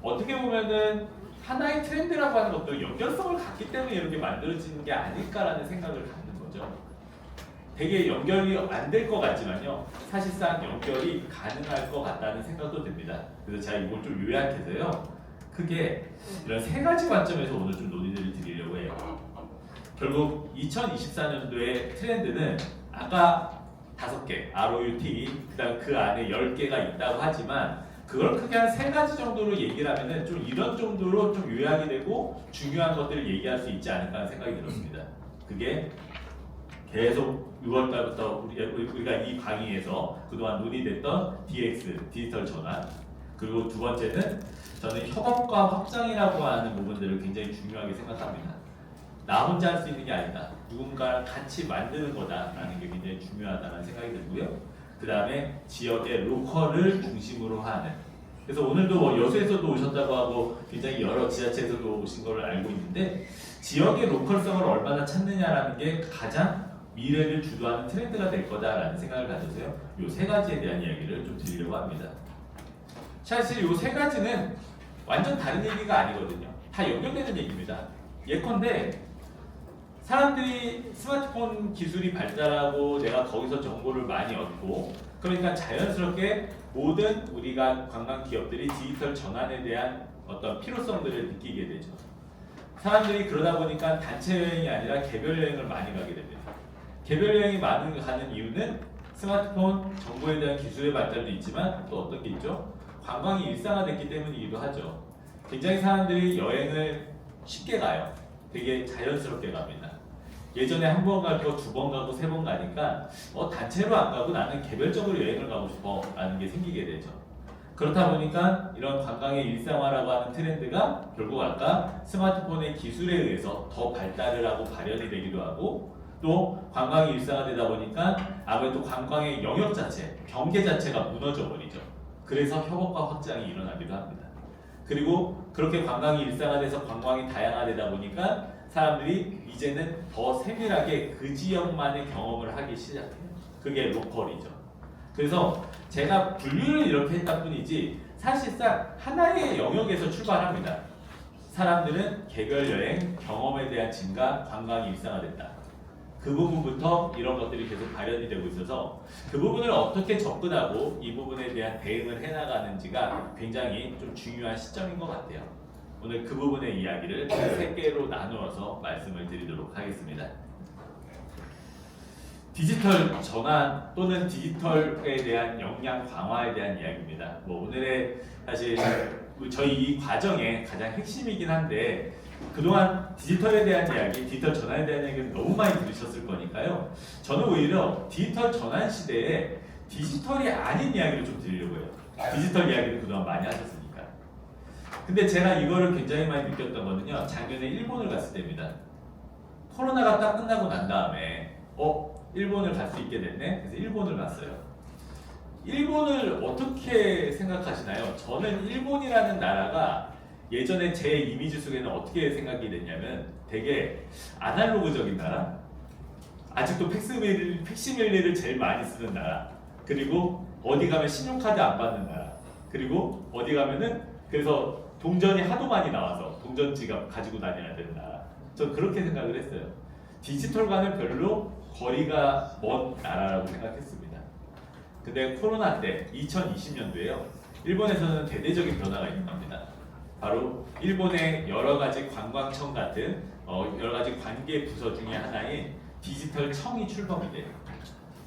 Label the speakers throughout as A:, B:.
A: 어떻게 보면은 하나의 트렌드라고 하는 것도 연결성을 갖기 때문에 이렇게 만들어지는 게 아닐까라는 생각을 갖는 거죠. 되게 연결이 안 될 것 같지만요. 사실상 연결이 가능할 것 같다는 생각도 듭니다. 그래서 제가 이걸 좀 요약해서요. 크게 이런 세 가지 관점에서 오늘 좀 논의를 드리려고 해요. 결국 2024년도의 트렌드는 아까 5개, ROUT, 그다음 그 안에 10개가 있다고 하지만 그걸 크게 한 3가지 정도로 얘기를 하면은 좀 이런 정도로 좀 요약이 되고 중요한 것들을 얘기할 수 있지 않을까 하는 생각이 들었습니다. 그게 계속 6월달부터 우리가 이 강의에서 그동안 논의됐던 DX, 디지털 전환, 그리고 두 번째는 저는 협업과 확장이라고 하는 부분들을 굉장히 중요하게 생각합니다. 나 혼자 할 수 있는 게 아니다. 누군가랑 같이 만드는 거다라는 게 굉장히 중요하다는 생각이 들고요. 그 다음에 지역의 로컬을 중심으로 하는. 그래서 오늘도 뭐 여수에서도 오셨다고 하고 굉장히 여러 지자체에서도 오신 걸 알고 있는데 지역의 로컬성을 얼마나 찾느냐라는 게 가장 미래를 주도하는 트렌드가 될 거다라는 생각을 가져서요. 이 3가지에 대한 이야기를 좀 드리려고 합니다. 사실 이 3가지는 완전 다른 얘기가 아니거든요. 다 연결되는 얘기입니다. 예컨대 사람들이 스마트폰 기술이 발달하고 내가 거기서 정보를 많이 얻고 그러니까 자연스럽게 모든 우리가 관광 기업들이 디지털 전환에 대한 어떤 필요성들을 느끼게 되죠. 사람들이 그러다 보니까 단체 여행이 아니라 개별 여행을 많이 가게 됩니다. 개별 여행이 많이 가는 이유는 스마트폰 정보에 대한 기술의 발달도 있지만 또 어떤 게 있죠? 관광이 일상화됐기 때문이기도 하죠. 굉장히 사람들이 여행을 쉽게 가요. 되게 자연스럽게 갑니다. 예전에 한 번 가고 2번 가고 3번 가니까 단체로 안 가고 나는 개별적으로 여행을 가고 싶어 라는 게 생기게 되죠. 그렇다 보니까 이런 관광의 일상화라고 하는 트렌드가 결국 아까 스마트폰의 기술에 의해서 더 발달을 하고 발현이 되기도 하고 또 관광이 일상화되다 보니까 아무래도 관광의 영역 자체, 경계 자체가 무너져 버리죠. 그래서 협업과 확장이 일어나기도 합니다. 그리고 그렇게 관광이 일상화돼서 관광이 다양화되다 보니까 사람들이 이제는 더 세밀하게 그 지역만의 경험을 하기 시작해요. 그게 로컬이죠. 그래서 제가 분류를 이렇게 했다 뿐이지 사실상 하나의 영역에서 출발합니다. 사람들은 개별 여행, 경험에 대한 증가, 관광이 일상화된다. 그 부분부터 이런 것들이 계속 발현이 되고 있어서 그 부분을 어떻게 접근하고 이 부분에 대한 대응을 해나가는지가 굉장히 좀 중요한 시점인 것 같아요. 오늘 그 부분의 이야기를 3개로 나누어서 말씀을 드리도록 하겠습니다. 디지털 전환 또는 디지털에 대한 역량 강화에 대한 이야기입니다. 뭐 오늘의 사실 저희 이 과정의 가장 핵심이긴 한데 그동안 디지털에 대한 이야기, 디지털 전환에 대한 이야기를 너무 많이 들으셨을 거니까요. 저는 오히려 디지털 전환 시대에 디지털이 아닌 이야기를 좀 드리려고 해요. 디지털 이야기를 그동안 많이 하셨으니까. 근데 제가 이거를 굉장히 많이 느꼈던 거는요. 작년에 일본을 갔을 때입니다. 코로나가 딱 끝나고 난 다음에 일본을 갈 수 있게 됐네. 그래서 일본을 갔어요. 일본을 어떻게 생각하시나요? 저는 일본이라는 나라가 예전에 제 이미지 속에는 어떻게 생각이 됐냐면 되게 아날로그적인 나라, 아직도 팩시밀리를 제일 많이 쓰는 나라, 그리고 어디 가면 신용카드 안 받는 나라, 그리고 어디 가면은 그래서 동전이 하도 많이 나와서 동전 지갑 가지고 다녀야 되는 나라. 전 그렇게 생각을 했어요. 디지털과는 별로 거리가 먼 나라라고 생각했습니다. 근데 코로나 때 2020년도에요. 일본에서는 대대적인 변화가 있는 겁니다. 바로 일본의 여러 가지 관광청 같은 여러 가지 관계 부서 중에 하나인 디지털 청이 출범이 돼요.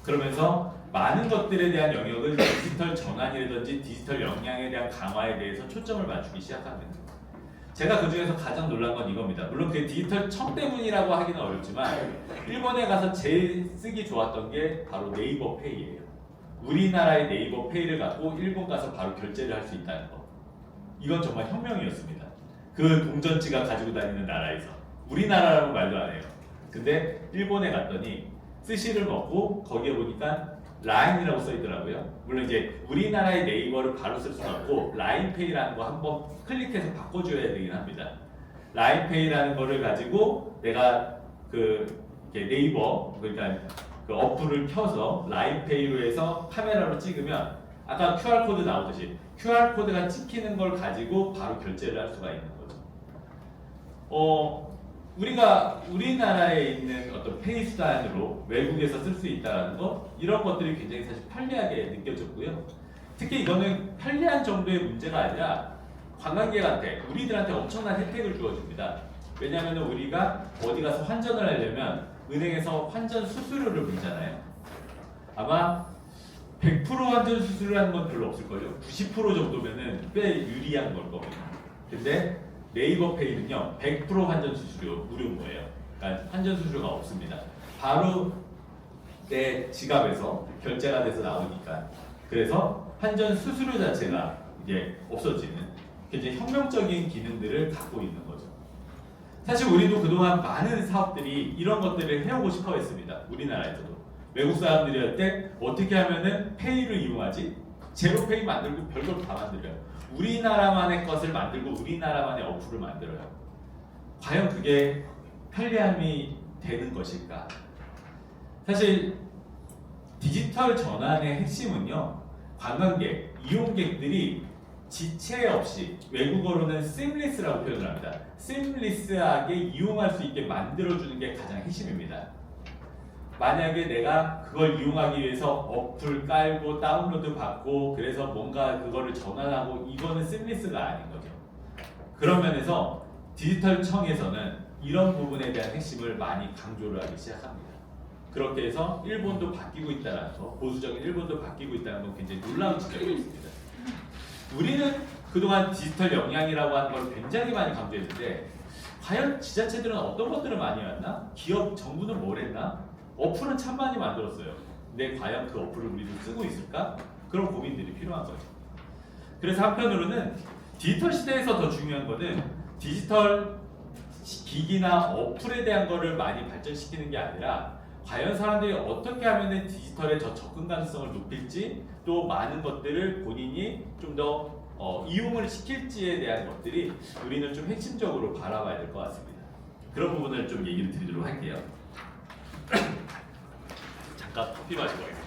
A: 그러면서 많은 것들에 대한 영역을 디지털 전환이라든지 디지털 역량에 대한 강화에 대해서 초점을 맞추기 시작합니다. 제가 그 중에서 가장 놀란 건 이겁니다. 물론 그게 디지털 청 때문이라고 하기는 어렵지만 일본에 가서 제일 쓰기 좋았던 게 바로 네이버 페이예요. 우리나라의 네이버 페이를 갖고 일본 가서 바로 결제를 할 수 있다는 거. 이건 정말 혁명이었습니다. 그 동전지가 가지고 다니는 나라에서 우리나라라고 말도 안 해요. 근데 일본에 갔더니 스시를 먹고 거기에 보니까 라인이라고 써 있더라고요. 물론 이제 우리나라의 네이버를 바로 쓸 수는 없고 라인페이라는 거 한번 클릭해서 바꿔줘야 되긴 합니다. 라인페이라는 거를 가지고 내가 네이버 그러니까 그 어플을 켜서 라인페이로 해서 카메라로 찍으면 아까 QR코드 나오듯이 QR코드가 찍히는 걸 가지고 바로 결제를 할 수가 있는 거죠. 우리가 우리나라에 있는 어떤 페이 수단으로 외국에서 쓸 수 있다는 거, 이런 것들이 굉장히 사실 편리하게 느껴졌고요. 특히 이거는 편리한 정도의 문제가 아니라 관광객한테, 우리들한테 엄청난 혜택을 주어줍니다. 왜냐하면 우리가 어디 가서 환전을 하려면 은행에서 환전 수수료를 물잖아요. 아마 100% 환전 수수료라는 건 별로 없을걸요. 90% 정도면은 꽤 유리한 걸 겁니다. 근데 네이버 페이는요 100% 환전 수수료 무료인 거예요. 그러니까 환전 수수료가 없습니다. 바로 내 지갑에서 결제가 돼서 나오니까. 그래서 환전 수수료 자체가 이제 없어지는 굉장히 혁명적인 기능들을 갖고 있는 거죠. 사실 우리도 그동안 많은 사업들이 이런 것들을 해오고 싶어 했습니다. 우리나라에서도. 외국 사람들이 할 때 어떻게 하면은 페이를 이용하지? 제로페이 만들고 별걸 다 만들어요. 우리나라만의 것을 만들고 우리나라만의 어플을 만들어요. 과연 그게 편리함이 되는 것일까? 사실 디지털 전환의 핵심은요, 관광객, 이용객들이 지체 없이, 외국어로는 seamless라고 표현을 합니다. seamless하게 이용할 수 있게 만들어주는 게 가장 핵심입니다. 만약에 내가 그걸 이용하기 위해서 어플 깔고 다운로드 받고 그래서 뭔가 그거를 전환하고, 이거는 seamless가 아닌 거죠. 그런 면에서 디지털 청에서는 이런 부분에 대한 핵심을 많이 강조를 하기 시작합니다. 그렇게 해서 일본도 바뀌고 있다는 거, 보수적인 일본도 바뀌고 있다는 건 굉장히 놀라운 지점이 있습니다. 우리는 그동안 디지털 역량이라고 하는 걸 굉장히 많이 강조했는데, 과연 지자체들은 어떤 것들을 많이 했나? 기업, 정부는 뭘 했나? 어플은 참 많이 만들었어요. 근데 과연 그 어플을 우리도 쓰고 있을까? 그런 고민들이 필요한 거죠. 그래서 한편으로는 디지털 시대에서 더 중요한 거는 디지털 기기나 어플에 대한 거를 많이 발전시키는 게 아니라, 과연 사람들이 어떻게 하면 디지털의 저 접근 가능성을 높일지, 또 많은 것들을 본인이 좀 더 이용을 시킬지에 대한 것들이 우리는 좀 핵심적으로 바라봐야 될 것 같습니다. 그런 부분을 좀 얘기를 드리도록 할게요. 잠깐 커피 마시고 가겠습니다.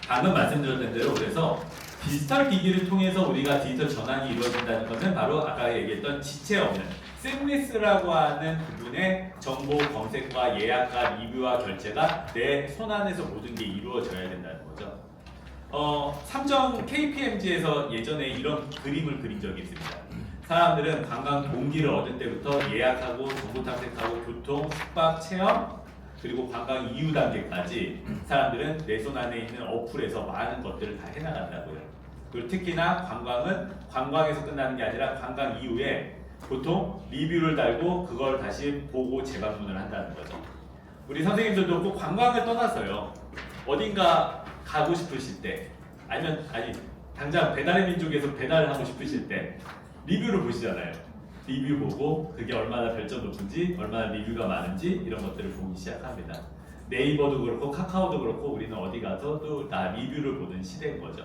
A: 방금 말씀드렸던 대로, 그래서 디지털 기기를 통해서 우리가 디지털 전환이 이루어진다는 것은 바로 아까 얘기했던 지체 없는 seamless라고 하는 부분의 정보 검색과 예약과 리뷰와 결제가 내 손안에서 모든 게 이루어져야 된다는 거죠. 삼성 KPMG에서 예전에 이런 그림을 그린 적이 있습니다. 사람들은 관광 동기를 얻을 때부터 예약하고 정보 탐색하고 교통, 숙박, 체험, 그리고 관광 이후 단계까지 사람들은 내 손 안에 있는 어플에서 많은 것들을 다 해나간다고요. 그리고 특히나 관광은 관광에서 끝나는 게 아니라 관광 이후에 보통 리뷰를 달고 그걸 다시 보고 재방문을 한다는 거죠. 우리 선생님들도 꼭 관광을 떠나서요, 어딘가 가고 싶으실 때, 당장 배달의 민족에서 배달을 하고 싶으실 때 리뷰를 보시잖아요. 리뷰 보고 그게 얼마나 별점 높은지, 얼마나 리뷰가 많은지, 이런 것들을 보기 시작합니다. 네이버도 그렇고 카카오도 그렇고 우리는 어디 가서 또 다 리뷰를 보는 시대인 거죠.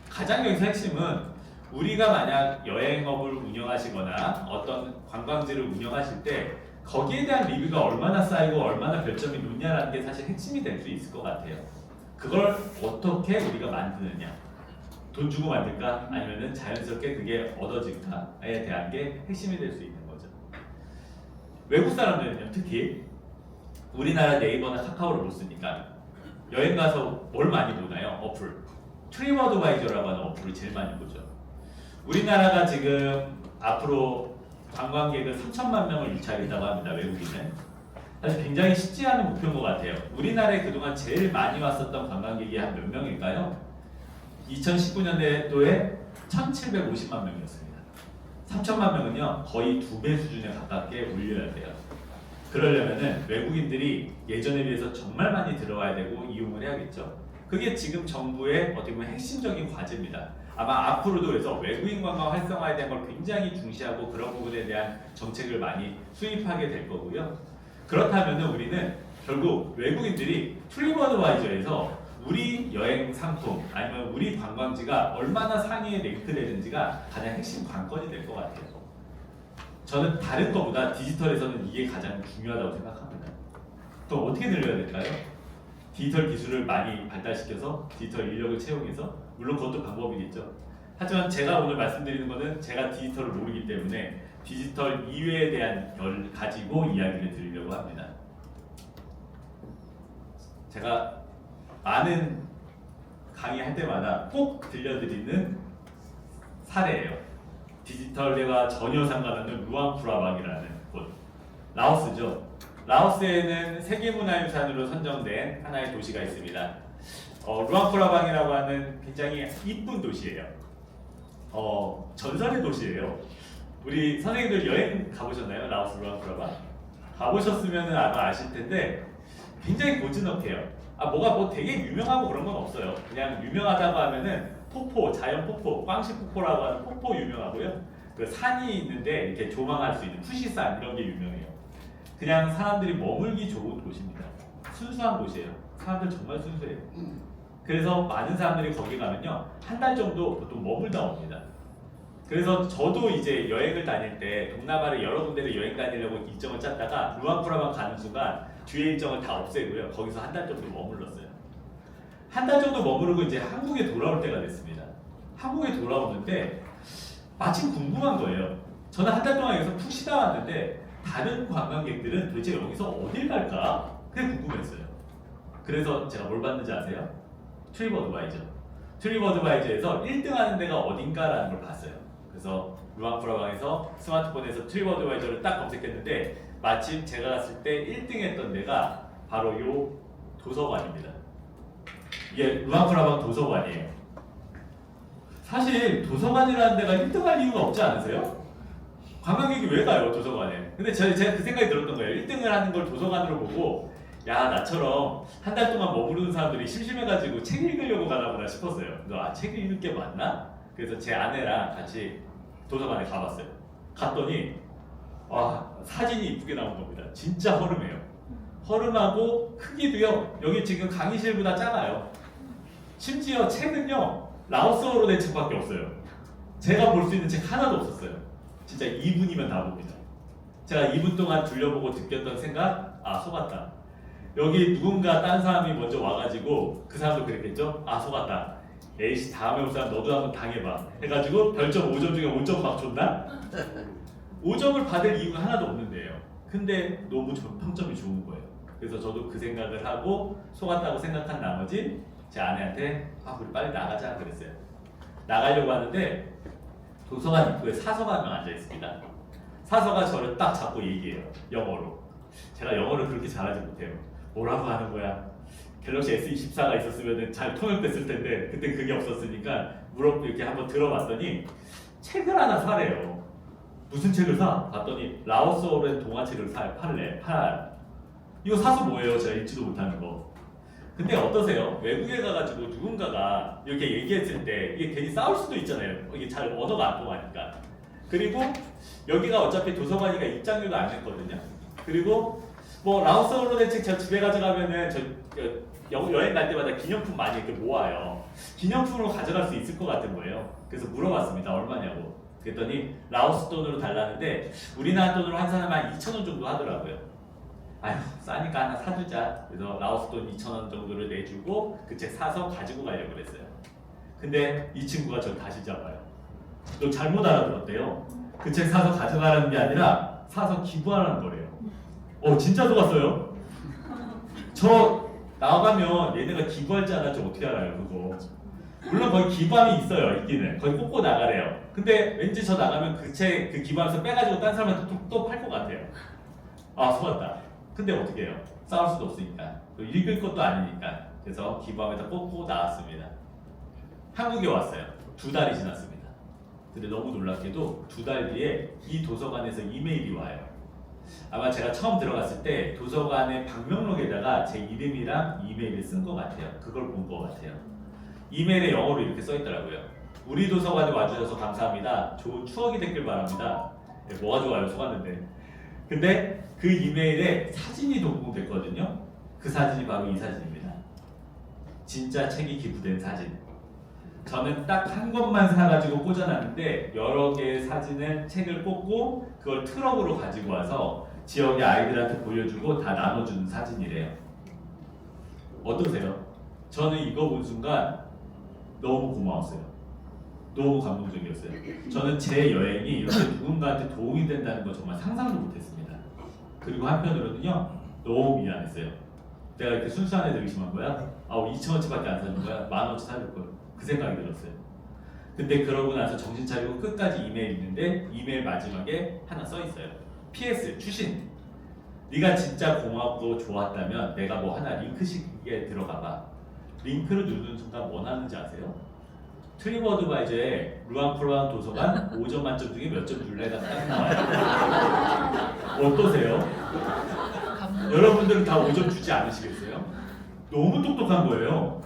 A: 가장 여기서 핵심은, 우리가 만약 여행업을 운영하시거나 어떤 관광지를 운영하실 때 거기에 대한 리뷰가 얼마나 쌓이고 얼마나 별점이 높냐라는 게 사실 핵심이 될 수 있을 것 같아요. 그걸 어떻게 우리가 만드느냐, 돈 주고 만들까 아니면은 자연스럽게 그게 얻어질까에 대한 게 핵심이 될 수 있는 거죠. 외국 사람들은요, 특히 우리나라 네이버나 카카오를 못 쓰니까 여행 가서 뭘 많이 보나요? 어플. 트립어드바이저라고 하는 어플을 제일 많이 보죠. 우리나라가 지금 앞으로 관광객을 3천만 명을 유치하겠다고 합니다. 외국인은. 사실 굉장히 쉽지 않은 목표인 것 같아요. 우리나라에 그동안 제일 많이 왔었던 관광객이 한 몇 명일까요? 2019년도에 1,750만 명이었습니다. 3천만 명은요, 거의 2배 수준에 가깝게 올려야 돼요. 그러려면은 외국인들이 예전에 비해서 정말 많이 들어와야 되고 이용을 해야겠죠. 그게 지금 정부의 어떻게 보면 핵심적인 과제입니다. 아마 앞으로도 그래서 외국인 관광 활성화에 대한 걸 굉장히 중시하고 그런 부분에 대한 정책을 많이 수립하게 될 거고요. 그렇다면 우리는 결국 외국인들이 트립어드바이저에서 우리 여행 상품 아니면 우리 관광지가 얼마나 상위에 랭크되는지가 가장 핵심 관건이 될 것 같아요. 저는 다른 것보다 디지털에서는 이게 가장 중요하다고 생각합니다. 그럼 어떻게 늘려야 될까요? 디지털 기술을 많이 발달시켜서 디지털 인력을 채용해서 물론 그것도 방법이겠죠. 하지만 제가 오늘 말씀드리는 거는 제가 디지털을 모르기 때문에 디지털 이외에 대한 걸 가지고 이야기를 드리려고 합니다. 제가 많은 강의할 때마다 꼭 들려드리는 사례예요. 디지털과 전혀 상관없는 루앙프라방이라는 곳. 라오스죠. 라오스에는 세계문화유산으로 선정된 하나의 도시가 있습니다. 루앙프라방이라고 하는 굉장히 이쁜 도시예요. 전설의 도시예요. 우리 선생님들 여행 가보셨나요? 라오스 루앙프라방? 가보셨으면 아마 아실 텐데 굉장히 고즈넉해요. 뭐가 뭐 되게 유명하고 그런 건 없어요. 그냥 유명하다고 하면은 폭포, 자연 폭포, 꽝시 폭포라고 하는 폭포 유명하고요. 그 산이 있는데 이렇게 조망할 수 있는 푸시산 이런 게 유명해요. 그냥 사람들이 머물기 좋은 곳입니다. 순수한 곳이에요. 사람들 정말 순수해요. 그래서 많은 사람들이 거기 가면요 한 달 정도 보통 머물다 옵니다. 그래서 저도 이제 여행을 다닐 때 동남아를 여러 군데를 여행 다니려고 일정을 짰다가 루앙프라방 가는 순간 뒤에 일정을 다 없애고요 거기서 한 달 정도 머물렀어요. 한 달 정도 머무르고 이제 한국에 돌아올 때가 됐습니다. 한국에 돌아오는데 마침 궁금한 거예요. 저는 한 달 동안 여기서 푹 쉬다 왔는데 다른 관광객들은 도대체 여기서 어딜 갈까? 그게 궁금했어요. 그래서 제가 뭘 봤는지 아세요? 트립어드바이저. 트립어드바이저에서 1등 하는 데가 어딘가라는 걸 봤어요. 그래서 루앙프라방에서 스마트폰에서 트립어드바이저를 딱 검색했는데 마침 제가 갔을 때 1등 했던 데가 바로 요 도서관입니다. 이게 루앙프라방 도서관이에요. 사실 도서관이라는 데가 1등 할 이유가 없지 않으세요? 관광객이 왜 가요 도서관에? 근데 제가 그 생각이 들었던 거예요. 1등을 하는 걸 도서관으로 보고 야 나처럼 한 달 동안 머무르는 사람들이 심심해가지고 책 읽으려고 가나 보다 싶었어요. 그래서 책 읽을 게 맞나? 그래서 제 아내랑 같이 도서관에 가봤어요. 갔더니 사진이 이쁘게 나온 겁니다. 진짜 허름해요. 허름하고 크기도요 여기 지금 강의실보다 작아요. 심지어 책은요 라오스어로 된 책밖에 없어요. 제가 볼 수 있는 책 하나도 없었어요. 진짜 2분이면 다 봅니다. 제가 2분 동안 둘러보고 느꼈던 생각, 속았다. 여기 누군가 딴 사람이 먼저 와가지고 그 사람도 그랬겠죠? 속았다. 에이씨 다음에 올 사람 너도 한번 당해봐 해가지고 별점 5점 중에 5점 막 줬나? 5점을 받을 이유가 하나도 없는데요. 근데 너무 평점이 좋은 거예요. 그래서 저도 그 생각을 하고 속았다고 생각한 나머지 제 아내한테 우리 빨리 나가자 그랬어요. 나가려고 하는데 도서관 입구에 사서가 한 명 앉아 있습니다. 사서가 저를 딱 잡고 얘기해요. 영어로. 제가 영어를 그렇게 잘하지 못해요. 뭐라고 하는 거야? 갤럭시 S24가 있었으면 잘 통역됐을 텐데 그때 그게 없었으니까 이렇게 한번 들어봤더니 책을 하나 사래요. 무슨 책을 사? 봤더니 라오스어로 된 동화책을 팔래. 이거 사서 뭐예요? 제가 읽지도 못하는 거. 근데 어떠세요? 외국에 가가지고 누군가가 이렇게 얘기했을 때 이게 괜히 싸울 수도 있잖아요. 이게 잘 언어가 안 통하니까. 그리고 여기가 어차피 도서관이니까 입장료도 안 냈거든요. 그리고 뭐 라오스어로 된 책 저 집에 가져가면은 여행 갈 때마다 기념품 많이 이렇게 모아요. 기념품으로 가져갈 수 있을 것 같은 거예요. 그래서 물어봤습니다. 얼마냐고. 그랬더니 라오스 돈으로 달라는데 우리나라 돈으로 한 사람에 한 2,000원 정도 하더라고요. 싸니까 하나 사주자. 그래서 라오스 돈 2,000원 정도를 내주고 그 책 사서 가지고 가려고 그랬어요. 근데 이 친구가 저 다시 잡아요. 너 잘못 알아들었대요. 그 책 사서 가져가라는 게 아니라 사서 기부하라는 거래요. 진짜 속았어요. 저 나가면 얘네가 기부할지 안 할지 어떻게 알아요 그거. 물론 거기 기부함이 있어요. 있기는 거기 뽑고 나가래요. 근데 왠지 저 나가면 그 책 그 기부함에서 빼가지고 딴 사람한테 또 팔 것 같아요. 속았다. 근데 어떻게 해요? 싸울 수도 없으니까. 읽을 것도 아니니까. 그래서 기부함에다 뽑고 나왔습니다. 한국에 왔어요. 2달이 지났습니다. 근데 너무 놀랍게도 2달 뒤에 이 도서관에서 이메일이 와요. 아마 제가 처음 들어갔을 때 도서관의 방명록에다가 제 이름이랑 이메일을 쓴 것 같아요. 그걸 본 것 같아요. 이메일에 영어로 이렇게 써 있더라고요. 우리 도서관에 와주셔서 감사합니다. 좋은 추억이 됐길 바랍니다. 뭐가 좋아요? 속았는데. 근데 그 이메일에 사진이 동봉됐거든요. 그 사진이 바로 이 사진입니다. 진짜 책이 기부된 사진. 저는 딱 한 권만 사가지고 꽂아놨는데 여러 개의 사진을 책을 꽂고 그걸 트럭으로 가지고 와서 지역의 아이들한테 보여주고 다 나눠주는 사진이래요. 어떠세요? 저는 이거 본 순간 너무 고마웠어요. 너무 감동적이었어요. 저는 제 여행이 이렇게 누군가한테 도움이 된다는 거 정말 상상도 못했습니다. 그리고 한편으로는요, 너무 미안했어요. 내가 이렇게 순수한 애들 의심한 거야? 2,000원치밖에 안 사준 거야? 10,000원치 사줄 걸. 그 생각이 들었어요. 근데 그러고 나서 정신 차리고 끝까지 이메일 읽는데 이메일 마지막에 하나 써 있어요. PS 추신. 네가 진짜 고맙고 좋았다면 내가 뭐 하나 링크식에 들어가봐. 링크를 누르는 순간 뭐 나는지 아세요? 트립어드바이저에 루앙프라운 도서관 5점 만점 중에 몇 점 줄래가 딱 나와요. 어떠세요? 여러분들은 다 5점 주지 않으시겠어요? 너무 똑똑한 거예요.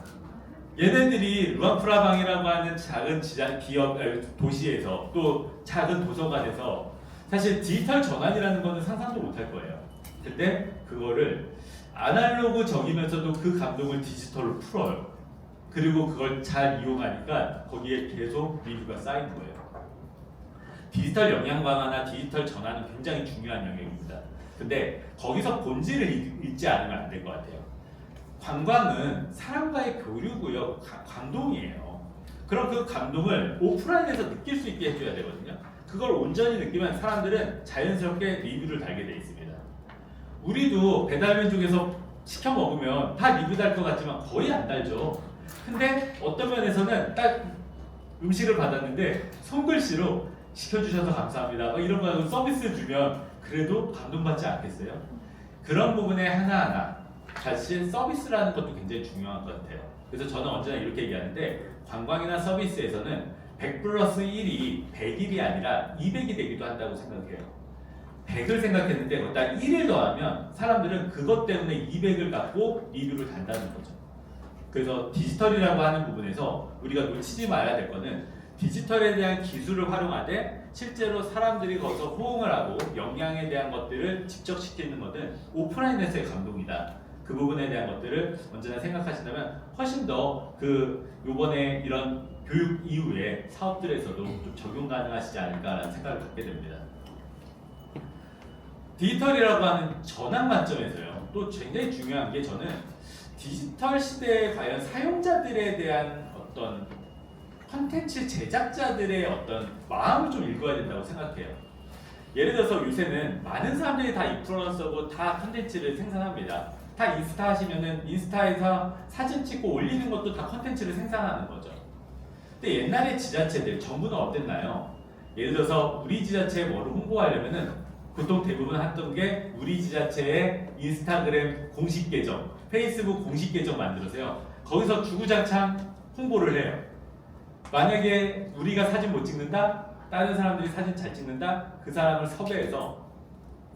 A: 얘네들이 루앙프라방이라고 하는 작은 기업 도시에서 또 작은 도서관에서 사실 디지털 전환이라는 거는 상상도 못할 거예요. 근데 그거를 아날로그적이면서도 그 감동을 디지털로 풀어요. 그리고 그걸 잘 이용하니까 거기에 계속 리뷰가 쌓인 거예요. 디지털 역량 강화나 디지털 전환은 굉장히 중요한 영역입니다. 근데 거기서 본질을 잊지 않으면 안 될 것 같아요. 관광은 사람과의 교류고요, 감동이에요. 그럼 그 감동을 오프라인에서 느낄 수 있게 해줘야 되거든요. 그걸 온전히 느끼면 사람들은 자연스럽게 리뷰를 달게 돼 있습니다. 우리도 배달면 중에서 시켜 먹으면 다 리뷰 달 것 같지만 거의 안 달죠. 근데 어떤 면에서는 딱 음식을 받았는데 손글씨로 시켜주셔서 감사합니다 이런 거 서비스 주면 그래도 감동받지 않겠어요? 그런 부분에 하나하나 사실 서비스라는 것도 굉장히 중요한 것 같아요. 그래서 저는 언제나 이렇게 얘기하는데 관광이나 서비스에서는 100 플러스 1이 100일이 아니라 200이 되기도 한다고 생각해요. 100을 생각했는데 거기다 1을 더하면 사람들은 그것 때문에 200을 갖고 리뷰를 단다는 거죠. 그래서 디지털이라고 하는 부분에서 우리가 놓치지 말아야 될 거는 디지털에 대한 기술을 활용하되 실제로 사람들이 거기서 호응을 하고 역량에 대한 것들을 직접 시키는 것은 오프라인에서의 감동이다. 그 부분에 대한 것들을 언제나 생각하신다면 훨씬 더 요번에 이런 교육 이후에 사업들에서도 좀 적용 가능하시지 않을까라는 생각을 갖게 됩니다. 디지털이라고 하는 전환 관점에서요. 또 굉장히 중요한 게 저는 디지털 시대에 과연 사용자들에 대한 어떤 콘텐츠 제작자들의 어떤 마음을 좀 읽어야 된다고 생각해요. 예를 들어서 요새는 많은 사람들이 다 인플루언서고 다 콘텐츠를 생산합니다. 다 인스타 하시면은 인스타에서 사진 찍고 올리는 것도 다 콘텐츠를 생산하는 거죠. 근데 옛날에 지자체들 전부는 어땠나요? 예를 들어서 우리 지자체에 뭐를 홍보하려면은 보통 대부분 했던 게 우리 지자체의 인스타그램 공식 계정, 페이스북 공식 계정 만들어서요. 거기서 주구장창 홍보를 해요. 만약에 우리가 사진 못 찍는다? 다른 사람들이 사진 잘 찍는다? 그 사람을 섭외해서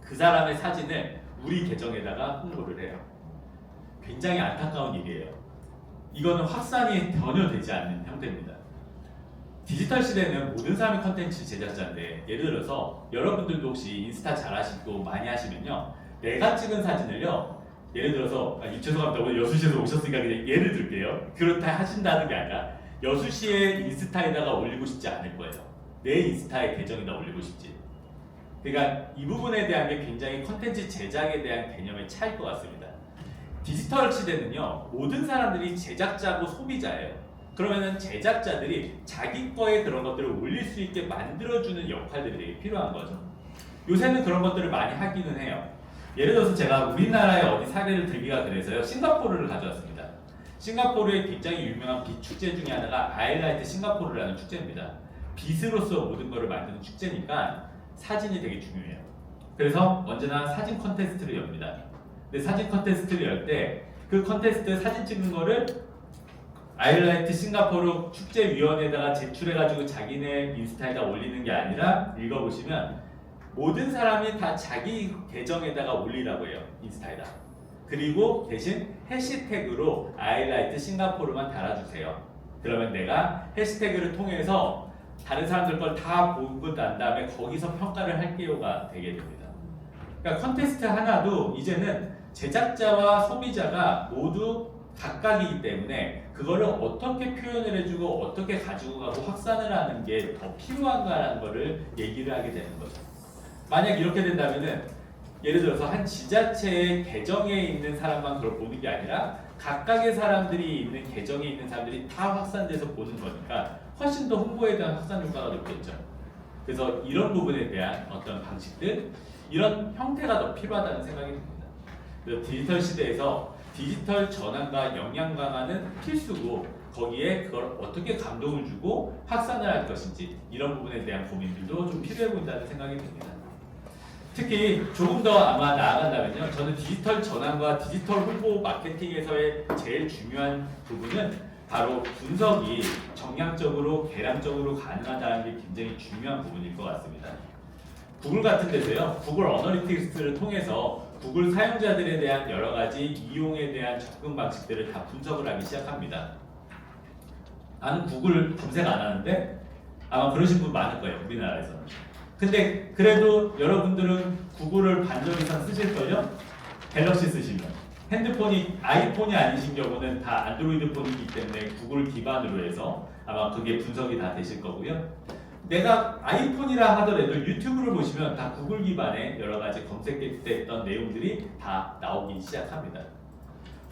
A: 그 사람의 사진을 우리 계정에다가 홍보를 해요. 굉장히 안타까운 일이에요. 이거는 확산이 전혀 되지 않는 형태입니다. 디지털 시대는 모든 사람이 컨텐츠 제작자인데 예를 들어서 여러분들도 혹시 인스타 잘 하시고 많이 하시면요. 내가 찍은 사진을요. 예를 들어서 죄송합니다. 오늘 여수시에서 오셨으니까 그냥 예를 들게요. 그렇다 하신다는 게 아니라 여수시의 인스타에다가 올리고 싶지 않을 거예요. 내 인스타의 계정에다 올리고 싶지. 그러니까 이 부분에 대한 게 굉장히 컨텐츠 제작에 대한 개념의 차이일 것 같습니다. 디지털 시대는요. 모든 사람들이 제작자고 소비자예요. 그러면은 제작자들이 자기 거에 그런 것들을 올릴 수 있게 만들어주는 역할들이 되게 필요한 거죠. 요새는 그런 것들을 많이 하기는 해요. 예를 들어서 제가 우리나라의 어디 사례를 들기가 그래서요. 싱가포르를 가져왔습니다. 싱가포르의 굉장히 유명한 빛 축제 중에 하나가 아일라이트 싱가포르라는 축제입니다. 빛으로서 모든 것을 만드는 축제니까 사진이 되게 중요해요. 그래서 언제나 사진 컨테스트를 엽니다. 근데 사진 컨테스트를 열 때 그 컨테스트 사진 찍는 거를 아일라이트 싱가포르 축제위원회에다가 제출해가지고 자기네 인스타에다 올리는 게 아니라 읽어보시면 모든 사람이 다 자기 계정에다가 올리라고 해요. 인스타에다. 그리고 대신 해시태그로 아일라이트 싱가포르만 달아주세요. 그러면 내가 해시태그를 통해서 다른 사람들 걸 다 보고 난 다음에 거기서 평가를 할게요가 되게 됩니다. 그러니까 컨테스트 하나도 이제는 제작자와 소비자가 모두 각각이기 때문에 그거를 어떻게 표현을 해주고 어떻게 가지고 가고 확산을 하는 게 더 필요한가라는 거를 얘기를 하게 되는 거죠. 만약 이렇게 된다면은 예를 들어서 한 지자체의 계정에 있는 사람만 그걸 보는 게 아니라 각각의 사람들이 있는 계정에 있는 사람들이 다 확산돼서 보는 거니까 훨씬 더 홍보에 대한 확산 효과가 높겠죠. 그래서 이런 부분에 대한 어떤 방식들, 이런 형태가 더 필요하다는 생각이 듭니다. 그래서 디지털 시대에서 디지털 전환과 역량 강화는 필수고 거기에 그걸 어떻게 감동을 주고 확산을 할 것인지 이런 부분에 대한 고민들도 좀 필요해 보인다는 생각이 듭니다. 특히 조금 더 아마 나아간다면요. 저는 디지털 전환과 디지털 홍보 마케팅에서의 제일 중요한 부분은 바로 분석이 정량적으로 계량적으로 가능하다는 게 굉장히 중요한 부분일 것 같습니다. 구글 같은 데서요. 구글 어널리틱스를 통해서 구글 사용자들에 대한 여러 가지 이용에 대한 접근 방식들을 다 분석을 하기 시작합니다. 나는 구글 검색 안 하는데 아마 그러신 분 많을 거예요. 우리나라에서는. 근데 그래도 여러분들은 구글을 반절 이상 쓰실걸요? 갤럭시 쓰시면. 핸드폰이 아이폰이 아니신 경우는 다 안드로이드 폰이기 때문에 구글 기반으로 해서 아마 그게 분석이 다 되실 거고요. 내가 아이폰이라 하더라도 유튜브를 보시면 다 구글 기반의 여러 가지 검색됐던 내용들이 다 나오기 시작합니다.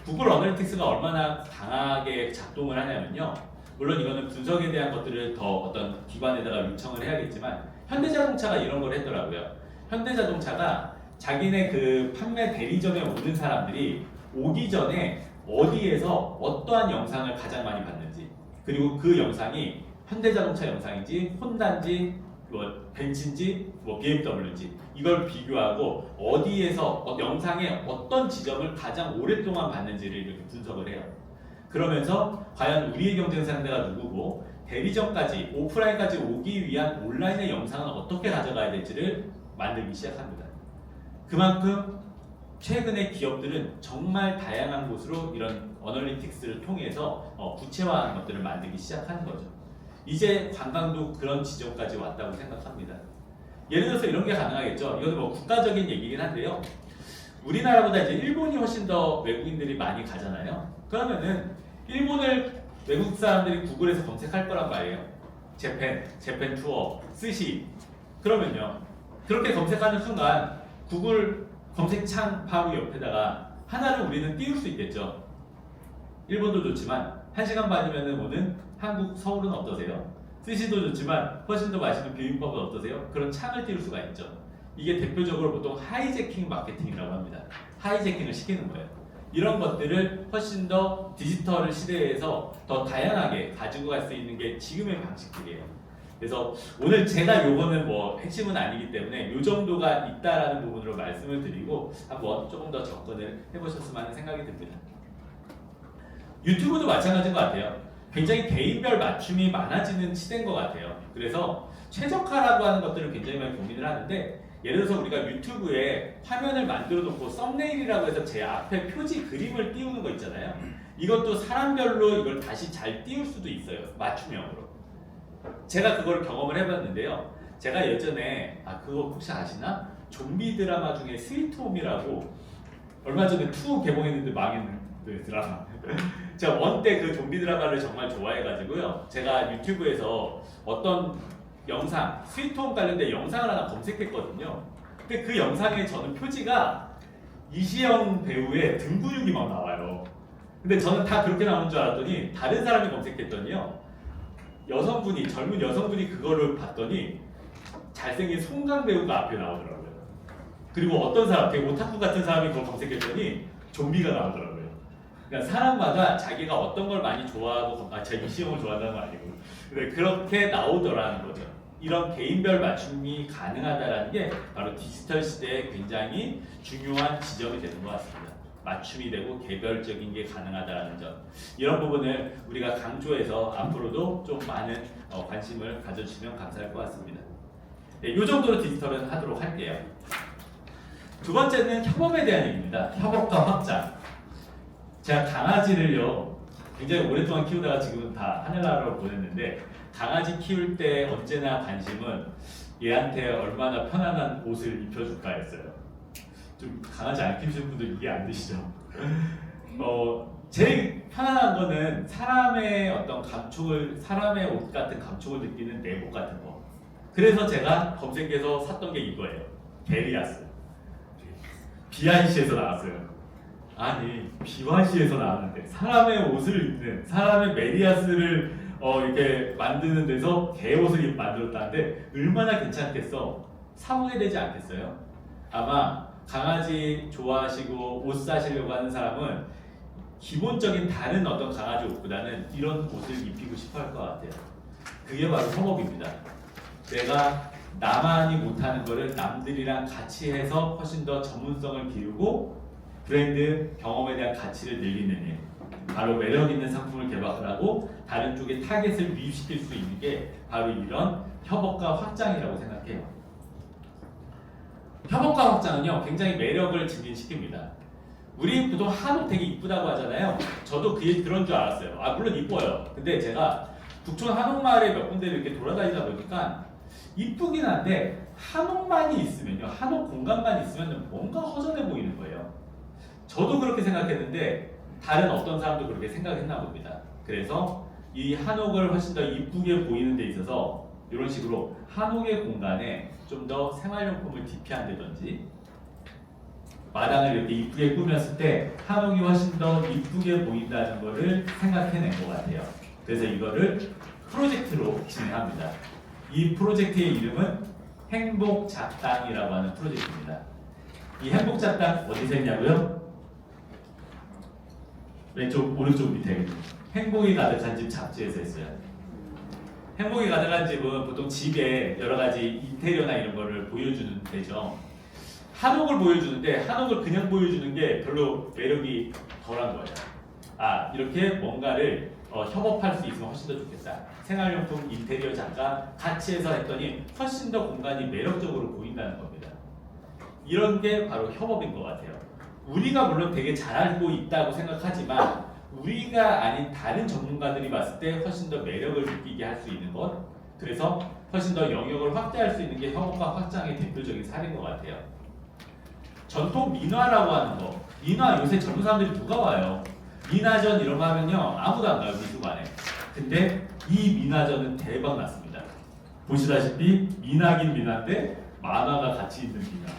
A: 구글 어널리틱스가 얼마나 강하게 작동을 하냐면요. 물론 이거는 분석에 대한 것들을 더 어떤 기관에다가 요청을 해야겠지만 현대자동차가 이런 걸 했더라고요. 현대자동차가 자기네 그 판매 대리점에 오는 사람들이 오기 전에 어디에서 어떠한 영상을 가장 많이 봤는지, 그리고 그 영상이 현대자동차 영상인지 혼다인지 뭐 벤츠인지 뭐 BMW인지 이걸 비교하고 어디에서 영상의 어떤 지점을 가장 오랫동안 봤는지를 이렇게 분석을 해요. 그러면서 과연 우리의 경쟁 상대가 누구고 대리점까지 오프라인까지 오기 위한 온라인의 영상은 어떻게 가져가야 될지를 만들기 시작합니다. 그만큼 최근에 기업들은 정말 다양한 곳으로 이런 어널리틱스를 통해서 구체화하는 것들을 만들기 시작하는 거죠. 이제 관광도 그런 지점까지 왔다고 생각합니다. 예를 들어서 이런 게 가능하겠죠. 이건 뭐 국가적인 얘기긴 한데요. 우리나라보다 이제 일본이 훨씬 더 외국인들이 많이 가잖아요. 그러면은 일본을 외국 사람들이 구글에서 검색할 거란 말이에요. 재팬 투어, 스시. 그러면요. 그렇게 검색하는 순간 구글 검색창 바로 옆에다가 하나를 우리는 띄울 수 있겠죠. 일본도 좋지만 1시간 반이면 오는 한국 서울은 어떠세요? 스시도 좋지만 훨씬 더 맛있는 비빔밥은 어떠세요? 그런 창을 띄울 수가 있죠. 이게 대표적으로 보통 하이제킹 마케팅이라고 합니다. 하이제킹을 시키는 거예요. 이런 것들을 훨씬 더 디지털 시대에서 더 다양하게 가지고 갈 수 있는 게 지금의 방식들이에요. 그래서 오늘 제가 요거는 뭐 핵심은 아니기 때문에 요 정도가 있다라는 부분으로 말씀을 드리고 한번 조금 더 접근을 해보셨으면 하는 생각이 듭니다. 유튜브도 마찬가지인 것 같아요. 굉장히 개인별 맞춤이 많아지는 시대인 것 같아요. 그래서 최적화라고 하는 것들을 굉장히 많이 고민을 하는데 예를 들어서 우리가 유튜브에 화면을 만들어 놓고 썸네일이라고 해서 제 앞에 표지 그림을 띄우는 거 있잖아요. 이것도 사람별로 이걸 다시 잘 띄울 수도 있어요. 맞춤형으로. 제가 그걸 경험을 해봤는데요. 제가 예전에 그거 혹시 아시나? 좀비 드라마 중에 스위트홈이라고 얼마 전에 2 개봉했는데 망했는 드라마. 제가 원 때 그 좀비 드라마를 정말 좋아해가지고요. 제가 유튜브에서 어떤 영상, 스위트홈 관련된 영상을 하나 검색했거든요. 근데 그 영상에 저는 표지가 이시영 배우의 등 근육이 막 나와요. 근데 저는 다 그렇게 나오는 줄 알았더니 다른 사람이 검색했더니요. 여성분이, 젊은 여성분이 그거를 봤더니 잘생긴 송강 배우가 앞에 나오더라고요. 그리고 어떤 사람, 되게 오타쿠 같은 사람이 그걸 검색했더니 좀비가 나오더라고요. 그러니까 사람마다 자기가 어떤 걸 많이 좋아하고, 제가 이시영을 좋아한다는 건 아니고, 근데 그렇게 나오더라는 거죠. 이런 개인별 맞춤이 가능하다는 게 바로 디지털 시대에 굉장히 중요한 지점이 되는 것 같습니다. 맞춤이 되고 개별적인 게 가능하다는 점, 이런 부분을 우리가 강조해서 앞으로도 좀 많은 관심을 가져주시면 감사할 것 같습니다. 네, 이 정도로 디지털은 하도록 할게요. 두 번째는 협업에 대한 얘기입니다. 협업과 확장. 제가 강아지를요 굉장히 오랫동안 키우다가 지금은 다 하늘나라로 보냈는데, 강아지 키울 때 언제나 관심은 얘한테 얼마나 편안한 옷을 입혀줄까였어요. 좀 강아지 안 키우시는 분들 이해 안 되시죠? 제일 편안한 거는 사람의 어떤 감촉을, 사람의 옷 같은 감촉을 느끼는 내복 같은 거. 그래서 제가 검색해서 샀던 게 이거예요. 게리아스. 비아이시에서 나왔어요. 아니 비화시에서 나왔는데 사람의 옷을 입는 사람의 메리아스를 이렇게 만드는 데서 개 옷을 만들었다는데 얼마나 괜찮겠어? 사모게 되지 않겠어요? 아마 강아지 좋아하시고 옷 사시려고 하는 사람은 기본적인 다른 어떤 강아지 옷보다는 이런 옷을 입히고 싶어 할 것 같아요. 그게 바로 협업입니다. 내가 나만이 못하는 거를 남들이랑 같이 해서 훨씬 더 전문성을 기르고 브랜드 경험에 대한 가치를 늘리는 일, 바로 매력 있는 상품을 개발을 하고 다른 쪽에 타겟을 유입시킬 수 있는 게 바로 이런 협업과 확장이라고 생각해요. 협업과 확장은요 굉장히 매력을 증진시킵니다. 우리 보통 한옥 되게 이쁘다고 하잖아요. 저도 그런 줄 알았어요. 아 물론 이뻐요. 근데 제가 북촌 한옥마을에 몇 군데를 이렇게 돌아다니다 보니까 이쁘긴 한데 한옥만이 있으면요, 한옥 공간만 있으면 뭔가 허전해 보이는 거예요. 저도 그렇게 생각했는데 다른 어떤 사람도 그렇게 생각했나 봅니다. 그래서 이 한옥을 훨씬 더 이쁘게 보이는 데 있어서 이런 식으로 한옥의 공간에 좀 더 생활용품을 기피한다든지 마당을 이렇게 이쁘게 꾸몄을 때 한옥이 훨씬 더 이쁘게 보인다는 것을 생각해낸 것 같아요. 그래서 이거를 프로젝트로 진행합니다. 이 프로젝트의 이름은 행복잡당이라고 하는 프로젝트입니다. 이 행복잡당 어디서 했냐고요? 왼쪽 오른쪽 밑에 행복이 가득한 집 잡지에서 했어요. 행복이 가득한 집은 보통 집에 여러 가지 인테리어나 이런 거를 보여주는 데죠. 한옥을 보여주는데 한옥을 그냥 보여주는 게 별로 매력이 덜한 거예요. 아 이렇게 뭔가를 협업할 수 있으면 훨씬 더 좋겠다. 생활용품 인테리어 작가 같이 해서 했더니 훨씬 더 공간이 매력적으로 보인다는 겁니다. 이런 게 바로 협업인 것 같아요. 우리가 물론 되게 잘 알고 있다고 생각하지만 우리가 아닌 다른 전문가들이 봤을 때 훨씬 더 매력을 느끼게 할 수 있는 것, 그래서 훨씬 더 영역을 확대할 수 있는 게 협업과 확장의 대표적인 사례인 것 같아요. 전통 민화라고 하는 거, 민화 요새 젊은 사람들이 누가 와요? 민화전 이런 거 하면요 아무도 안 가요 미술관에. 근데 이 민화전은 대박 났습니다. 보시다시피 민화긴 민화인데 만화가 같이 있는 민화.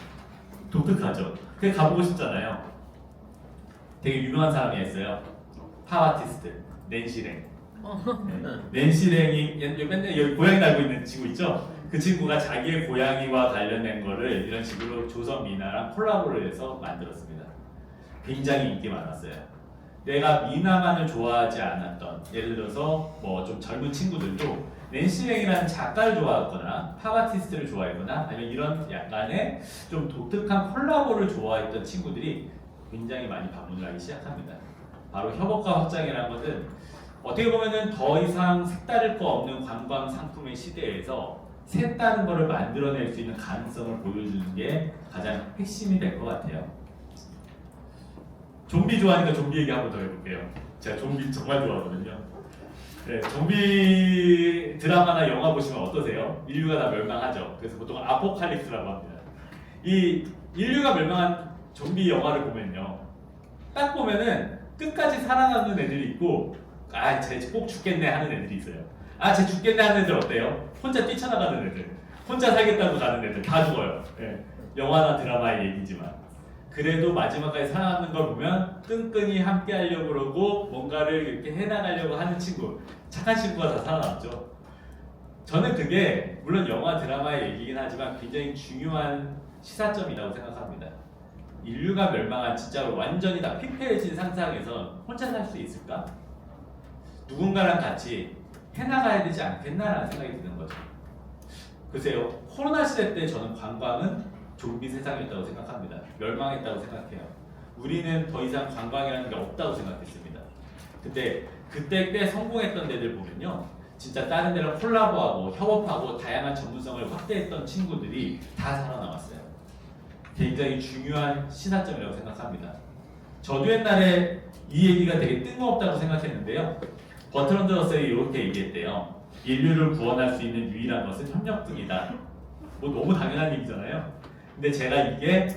A: 독특하죠? 그게 가보고 싶잖아요. 되게 유명한 사람이 했어요. 팝아티스트 낸시랭. 낸시랭이 맨날 여기 고양이 달고 있는 친구 있죠? 그 친구가 자기의 고양이와 관련된 거를 이런 식으로 조선 민화랑 콜라보를 해서 만들었습니다. 굉장히 인기 많았어요. 내가 민화만을 좋아하지 않았던, 예를 들어서 뭐 좀 젊은 친구들도 낸시랭이라는 작가를 좋아했거나 팝아티스트를 좋아했거나 아니면 이런 약간의 좀 독특한 콜라보를 좋아했던 친구들이 굉장히 많이 방문을 하기 시작합니다. 바로 협업과 확장이라는 것은 어떻게 보면은 더 이상 색다를 거 없는 관광 상품의 시대에서 색다른 거를 만들어낼 수 있는 가능성을 보여주는 게 가장 핵심이 될 것 같아요. 좀비 좋아하니까 좀비 얘기 한번 더 해볼게요. 제가 좀비 정말 좋아하거든요. 네, 좀비 드라마나 영화 보시면 어떠세요? 인류가 다 멸망하죠. 그래서 보통 아포칼립스라고 합니다. 이 인류가 멸망한 좀비 영화를 보면요, 딱 보면은 끝까지 살아남는 애들이 있고, 아, 쟤 꼭 죽겠네 하는 애들이 있어요. 아, 쟤 죽겠네 하는 애들 어때요? 혼자 뛰쳐나가는 애들, 혼자 살겠다고 가는 애들 다 죽어요. 네, 영화나 드라마의 얘기지만. 그래도 마지막까지 살아남는 걸 보면 끈끈이 함께 하려고 그러고 뭔가를 이렇게 해나가려고 하는 친구, 착한 친구가 다 살아남죠. 저는 그게 물론 영화 드라마의 얘기긴 하지만 굉장히 중요한 시사점이라고 생각합니다. 인류가 멸망한 진짜로 완전히 다 피폐해진 상상에서 혼자 살 수 있을까? 누군가랑 같이 해나가야 되지 않겠나라는 생각이 드는 거죠. 글쎄요, 코로나 시대 때 저는 관광은 좀비 세상이었다고 생각합니다. 멸망했다고 생각해요. 우리는 더 이상 관광이라는 게 없다고 생각했습니다. 근데 그때 꽤 성공했던 데들 보면요, 진짜 다른 데랑 콜라보하고 협업하고 다양한 전문성을 확대했던 친구들이 다 살아남았어요. 굉장히 중요한 시사점이라고 생각합니다. 저도 옛날에 이 얘기가 되게 뜬금없다고 생각했는데요. 버트런드 러셀이 이렇게 얘기했대요. 인류를 구원할 수 있는 유일한 것은 협력뿐이다. 뭐 너무 당연한 얘기잖아요. 근데 제가 이게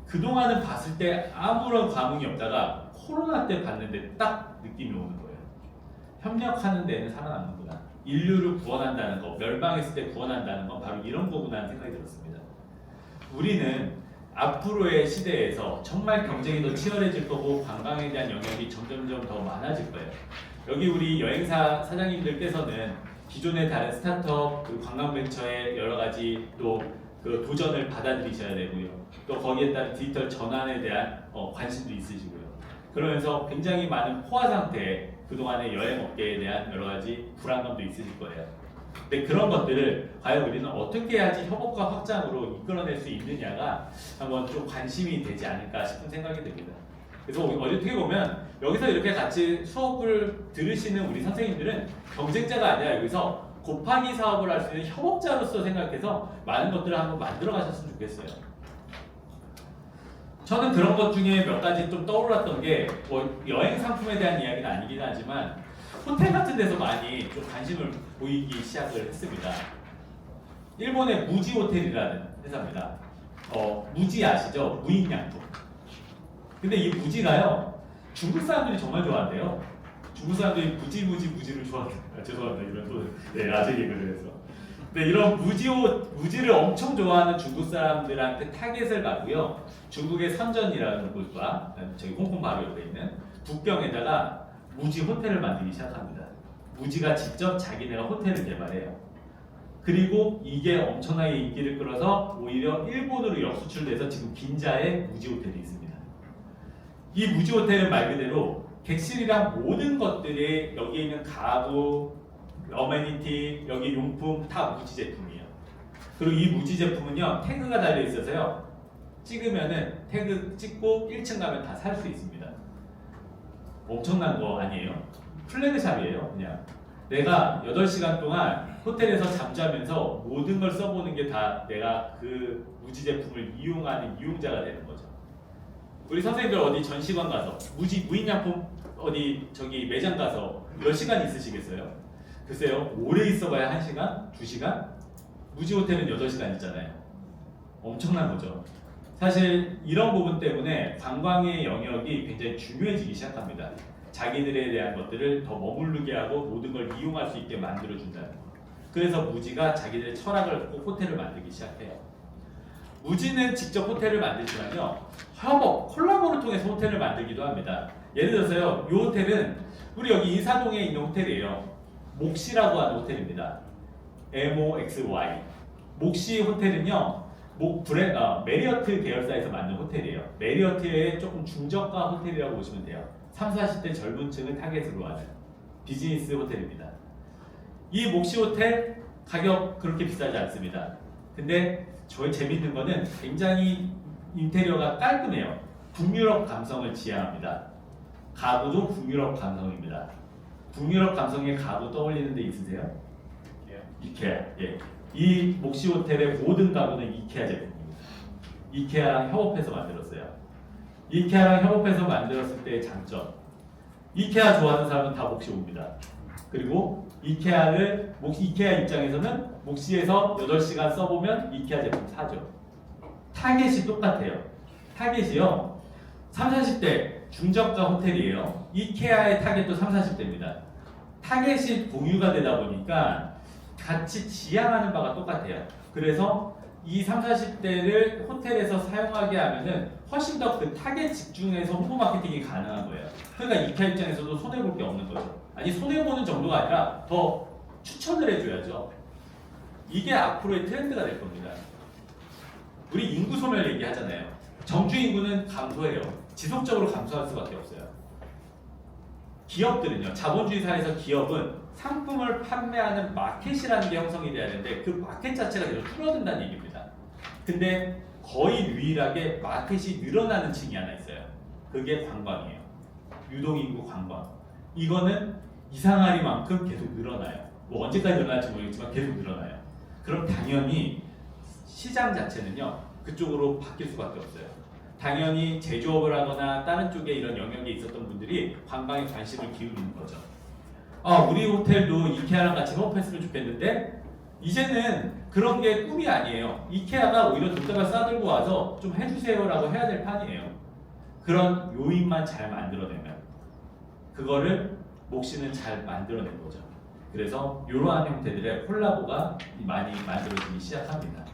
A: 그동안은 봤을 때 아무런 감흥이 없다가 코로나 때 봤는데 딱 느낌이 오는 거예요. 협력하는 데는 살아남는구나. 인류를 구원한다는 거, 멸망했을 때 구원한다는 건 바로 이런 거구나 하는 생각이 들었습니다. 우리는 앞으로의 시대에서 정말 경쟁이 더 치열해질 거고 관광에 대한 영역이 점점점 더 많아질 거예요. 여기 우리 여행사 사장님들께서는 기존의 다른 스타트업 그리고 관광벤처의 여러 가지 또 그 도전을 받아들이셔야 되고요. 또 거기에 따른 디지털 전환에 대한 관심도 있으시고요. 그러면서 굉장히 많은 포화 상태에 그동안의 여행 업계에 대한 여러 가지 불안감도 있으실 거예요. 근데 그런 것들을 과연 우리는 어떻게 해야지 협업과 확장으로 이끌어낼 수 있느냐가 한번 좀 관심이 되지 않을까 싶은 생각이 듭니다. 그래서 어떻게 보면 여기서 이렇게 같이 수업을 들으시는 우리 선생님들은 경쟁자가 아니라 여기서 곱하기 사업을 할 수 있는 협업자로서 생각해서 많은 것들을 한번 만들어 가셨으면 좋겠어요. 저는 그런 것 중에 몇 가지 좀 떠올랐던 게 뭐 여행 상품에 대한 이야기는 아니긴 하지만 호텔 같은 데서 많이 좀 관심을 보이기 시작을 했습니다. 일본의 무지 호텔이라는 회사입니다. 무지 아시죠? 무인양품. 근데 이 무지가요, 중국 사람들이 정말 좋아한대요. 중국 사람들이 무지를 좋아한대요. 죄송합니다. 이런 또 아재 개그를 해서. 근데 이런 무지를 엄청 좋아하는 중국 사람들한테 타겟을 가고요. 중국의 선전이라는 곳과 저기 홍콩 바로 옆에 있는 북경에다가 무지 호텔을 만들기 시작합니다. 무지가 직접 자기네가 호텔을 개발해요. 그리고 이게 엄청나게 인기를 끌어서 오히려 일본으로 역수출돼서 지금 긴자에 무지 호텔이 있습니다. 이 무지 호텔은 말 그대로 객실이랑 모든 것들이 여기 있는 가구, 어메니티, 여기 용품 다 무지 제품이에요. 그리고 이 무지 제품은요, 태그가 달려 있어서요, 찍으면은 태그 찍고 1층 가면 다 살 수 있습니다. 엄청난 거 아니에요? 플래그샵이에요. 그냥 내가 8시간 동안 호텔에서 잠자면서 모든 걸 써보는 게 다 내가 그 무지 제품을 이용하는 이용자가 되는 거죠. 우리 선생님들 어디 전시관 가서 무인양품 어디 저기 매장 가서 몇 시간 있으시겠어요? 글쎄요, 오래 있어봐야 1시간? 2시간? 무지 호텔은 8시간 있잖아요. 엄청난 거죠. 사실 이런 부분 때문에 관광의 영역이 굉장히 중요해지기 시작합니다. 자기들에 대한 것들을 더 머무르게 하고 모든 걸 이용할 수 있게 만들어준다는 거. 그래서 무지가 자기들의 철학을 갖고 호텔을 만들기 시작해요. 무지는 직접 호텔을 만들지만요, 협업, 콜라보를 통해서 호텔을 만들기도 합니다. 예를 들어서요, 이 호텔은 우리 여기 인사동에 있는 호텔이에요. 몫이라고 하는 호텔입니다. MOXY. 몫이 호텔은요, 메리어트 계열사에서 만든 호텔이에요. 메리어트의 조금 중저가 호텔이라고 보시면 돼요. 30, 40대 젊은 층을 타겟으로 하는 비즈니스 호텔입니다. 이 몫이 호텔 가격 그렇게 비싸지 않습니다. 근데 저희 재밌는 거는 굉장히 인테리어가 깔끔해요. 북유럽 감성을 지향합니다. 가구도 북유럽 감성입니다. 북유럽 감성의 가구 떠올리는 데 있으세요? 이케아. 예. 이 몫이 호텔의 모든 가구는 이케아 제품입니다. 이케아랑 협업해서 만들었어요. 이케아랑 협업해서 만들었을 때의 장점. 이케아 좋아하는 사람은 다 몫이 옵니다. 그리고 이케아 입장에서는 몫이에서 8시간 써보면 이케아 제품 사죠. 타겟이 똑같아요. 타겟이요, 30, 40대 중저가 호텔이에요. 이케아의 타겟도 30, 40대입니다. 타겟이 공유가 되다 보니까 같이 지향하는 바가 똑같아요. 그래서 이 30, 40대를 호텔에서 사용하게 하면은 훨씬 더 그 타겟 집중해서 홍보 마케팅이 가능한 거예요. 그러니까 이케아 입장에서도 손해볼 게 없는 거죠. 아니, 손해보는 정도가 아니라 더 추천을 해줘야죠. 이게 앞으로의 트렌드가 될 겁니다. 우리 인구 소멸 얘기하잖아요. 정주 인구는 감소해요. 지속적으로 감소할 수밖에 없어요. 기업들은요, 자본주의 사회에서 기업은 상품을 판매하는 마켓이라는 게 형성이 돼야 되는데 그 마켓 자체가 계속 줄어든다는 얘기입니다. 근데 거의 유일하게 마켓이 늘어나는 층이 하나 있어요. 그게 관광이에요. 유동인구 관광. 이거는 이상하리만큼 계속 늘어나요. 뭐 언제까지 늘어날지 모르겠지만 계속 늘어나요. 그럼 당연히 시장 자체는요, 그쪽으로 바뀔 수밖에 없어요. 당연히 제조업을 하거나 다른 쪽에 이런 영역에 있었던 분들이 관광에 관심을 기울이는 거죠. 우리 호텔도 이케아랑 같이 협업했으면 좋겠는데 이제는 그런 게 꿈이 아니에요. 이케아가 오히려 돈다발 싸들고 와서 좀 해주세요라고 해야 될 판이에요. 그런 요인만 잘 만들어내면 그거를 몫이는 잘 만들어낸 거죠. 그래서 이러한 형태들의 콜라보가 많이 만들어지기 시작합니다.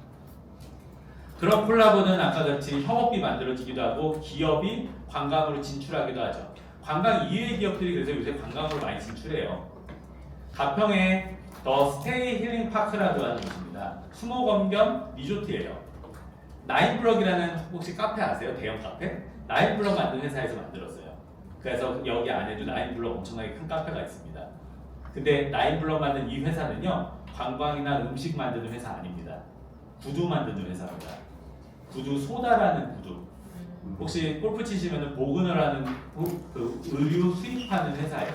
A: 그런 콜라보는 아까 같이 협업이 만들어지기도 하고 기업이 관광으로 진출하기도 하죠. 관광 이외의 기업들이 그래서 요새 관광으로 많이 진출해요. 가평에 더 스테이 힐링 파크라고 하는 곳입니다. 수목원 겸 리조트예요. 나인블럭이라는 혹시 카페 아세요? 대형 카페? 나인블럭 만든 회사에서 만들었어요. 그래서 여기 안에도 나인블럭 엄청나게 큰 카페가 있습니다. 근데 나인블럭 만든 이 회사는요, 관광이나 음식 만드는 회사 아닙니다. 구두 만드는 회사입니다. 구두 소다라는 구두. 혹시 골프 치시면 보그너라는 그 의류 수입하는 회사예요.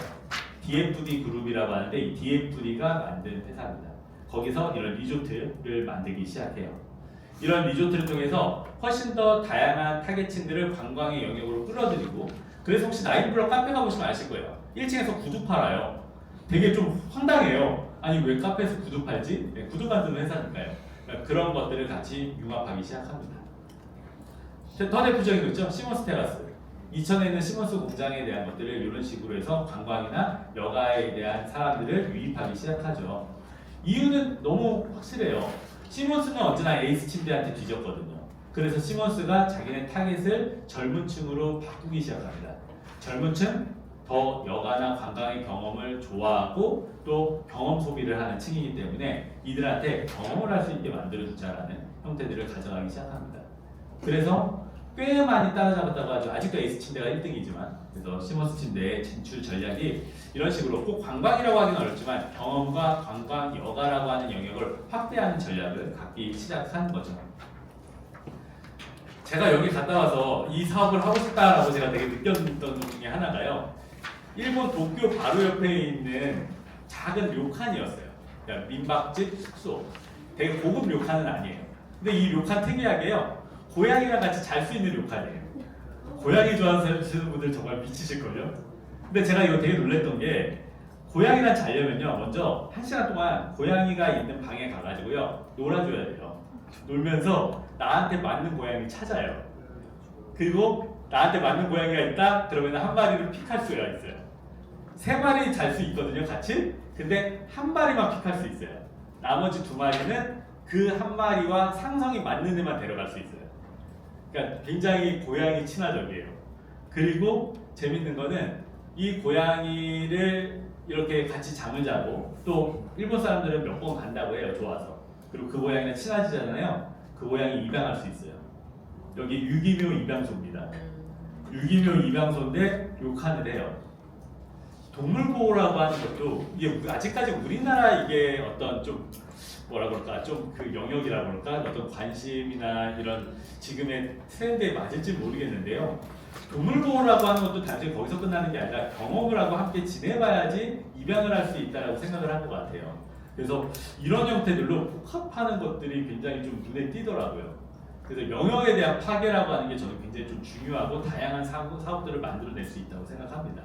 A: DFD 그룹이라고 하는데 이 DFD가 만든 회사입니다. 거기서 이런 리조트를 만들기 시작해요. 이런 리조트를 통해서 훨씬 더 다양한 타겟층들을 관광의 영역으로 끌어들이고, 그래서 혹시 나인블럭 카페 가보시면 아실 거예요. 1층에서 구두 팔아요. 되게 좀 황당해요. 아니 왜 카페에서 구두 팔지? 네, 구두 만드는 회사니까요. 그러니까 그런 것들을 같이 융합하기 시작합니다. 더 대표적인 거 있죠? 시몬스 테라스. 이천에 있는 시몬스 공장에 대한 것들을 이런 식으로 해서 관광이나 여가에 대한 사람들을 유입하기 시작하죠. 이유는 너무 확실해요. 시몬스는 언제나 에이스 침대한테 뒤졌거든요. 그래서 시몬스가 자기네 타겟을 젊은 층으로 바꾸기 시작합니다. 젊은 층, 더 여가나 관광의 경험을 좋아하고 또 경험 소비를 하는 층이기 때문에 이들한테 경험을 할 수 있게 만들어주자라는 형태들을 가져가기 시작합니다. 그래서 꽤 많이 따라잡았다고 하죠. 아직도 에이스 침대가 1등이지만 그래서 시몬스 침대의 진출 전략이 이런 식으로 꼭 관광이라고 하기는 어렵지만 경험과 관광, 여가라고 하는 영역을 확대하는 전략을 갖기 시작한 거죠. 제가 여기 갔다 와서 이 사업을 하고 싶다라고 제가 되게 느꼈던 것 중에 하나가요. 일본 도쿄 바로 옆에 있는 작은 료칸이었어요. 그러니까 민박집, 숙소. 되게 고급 료칸은 아니에요. 근데 이 료칸 특이하게요. 고양이랑 같이 잘 수 있는 료칸이에요. 고양이 좋아하시는 분들 정말 미치실걸요? 근데 제가 이거 되게 놀랬던 게 고양이랑 자려면요. 먼저 1시간 동안 고양이가 있는 방에 가가지고요. 놀아줘야 돼요. 놀면서 나한테 맞는 고양이 찾아요. 그리고 나한테 맞는 고양이가 있다? 그러면 한 마리를 픽할 수가 있어요. 3마리 잘 수 있거든요, 같이. 근데 한 마리만 픽할 수 있어요. 나머지 2마리는 그 한 마리와 상성이 맞는 애만 데려갈 수 있어요. 그러니까 굉장히 고양이 친화적이에요. 그리고 재밌는 거는 이 고양이를 이렇게 같이 잠을 자고 또 일본 사람들은 몇 번 간다고 해요, 좋아서. 그리고 그 고양이랑 친해지잖아요. 그 고양이 입양할 수 있어요. 여기 유기묘 입양소입니다. 유기묘 입양소인데 욕하는 해요. 동물보호라고 하는 것도 이게 아직까지 우리나라 이게 어떤 좀 뭐라 그럴까 좀 그 영역이라 그럴까 어떤 관심이나 이런 지금의 트렌드에 맞을지 모르겠는데요. 동물보호라고 하는 것도 단순히 거기서 끝나는 게 아니라 경험을 하고 함께 지내봐야지 입양을 할 수 있다라고 생각을 한 것 같아요. 그래서 이런 형태들로 복합하는 것들이 굉장히 좀 눈에 띄더라고요. 그래서 영역에 대한 파괴라고 하는 게 저는 굉장히 좀 중요하고 다양한 사업들을 만들어낼 수 있다고 생각합니다.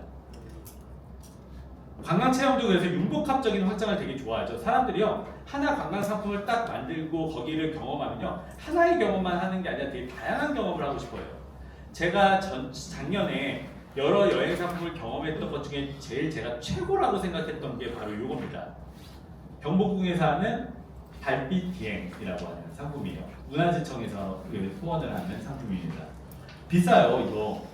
A: 관광체험도 그래서 융복합적인 확장을 되게 좋아하죠. 사람들이요 하나 관광 상품을 딱 만들고 거기를 경험하면요 하나의 경험만 하는 게 아니라 되게 다양한 경험을 하고 싶어요. 제가 작년에 여러 여행 상품을 경험했던 것 중에 제일 제가 최고라고 생각했던 게 바로 이겁니다. 경복궁에서 하는 달빛 비행이라고 하는 상품이에요. 문화재청에서 후원을 하는 상품입니다. 비싸요 이거.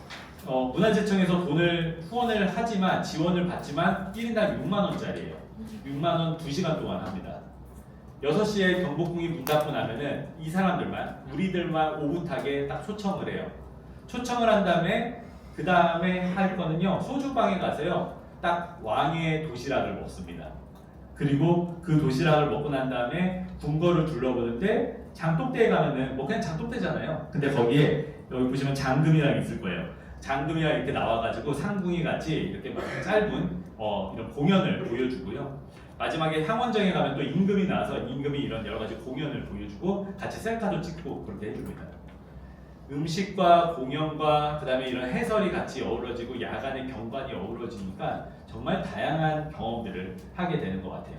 A: 문화재청에서 돈을 후원을 하지만 지원을 받지만 1인당 6만 원짜리예요. 6만 원 2시간 동안 합니다. 6시에 경복궁이 문 닫고 나면은 이 사람들만 우리들만 오붓하게 딱 초청을 해요. 초청을 한 다음에 그 다음에 할 거는요 소주방에 가서요 딱 왕의 도시락을 먹습니다. 그리고 그 도시락을 먹고 난 다음에 궁궐을 둘러보는데 장독대에 가면은 뭐 그냥 장독대잖아요. 근데 거기에 여기 보시면 장금이랑 있을 거예요. 장금이가 이렇게 나와가지고 상궁이 같이 이렇게 막 짧은 이런 공연을 보여주고요. 마지막에 향원정에 가면 또 임금이 나와서 임금이 이런 여러 가지 공연을 보여주고 같이 셀카도 찍고 그렇게 해줍니다. 음식과 공연과 그다음에 이런 해설이 같이 어우러지고 야간의 경관이 어우러지니까 정말 다양한 경험들을 하게 되는 것 같아요.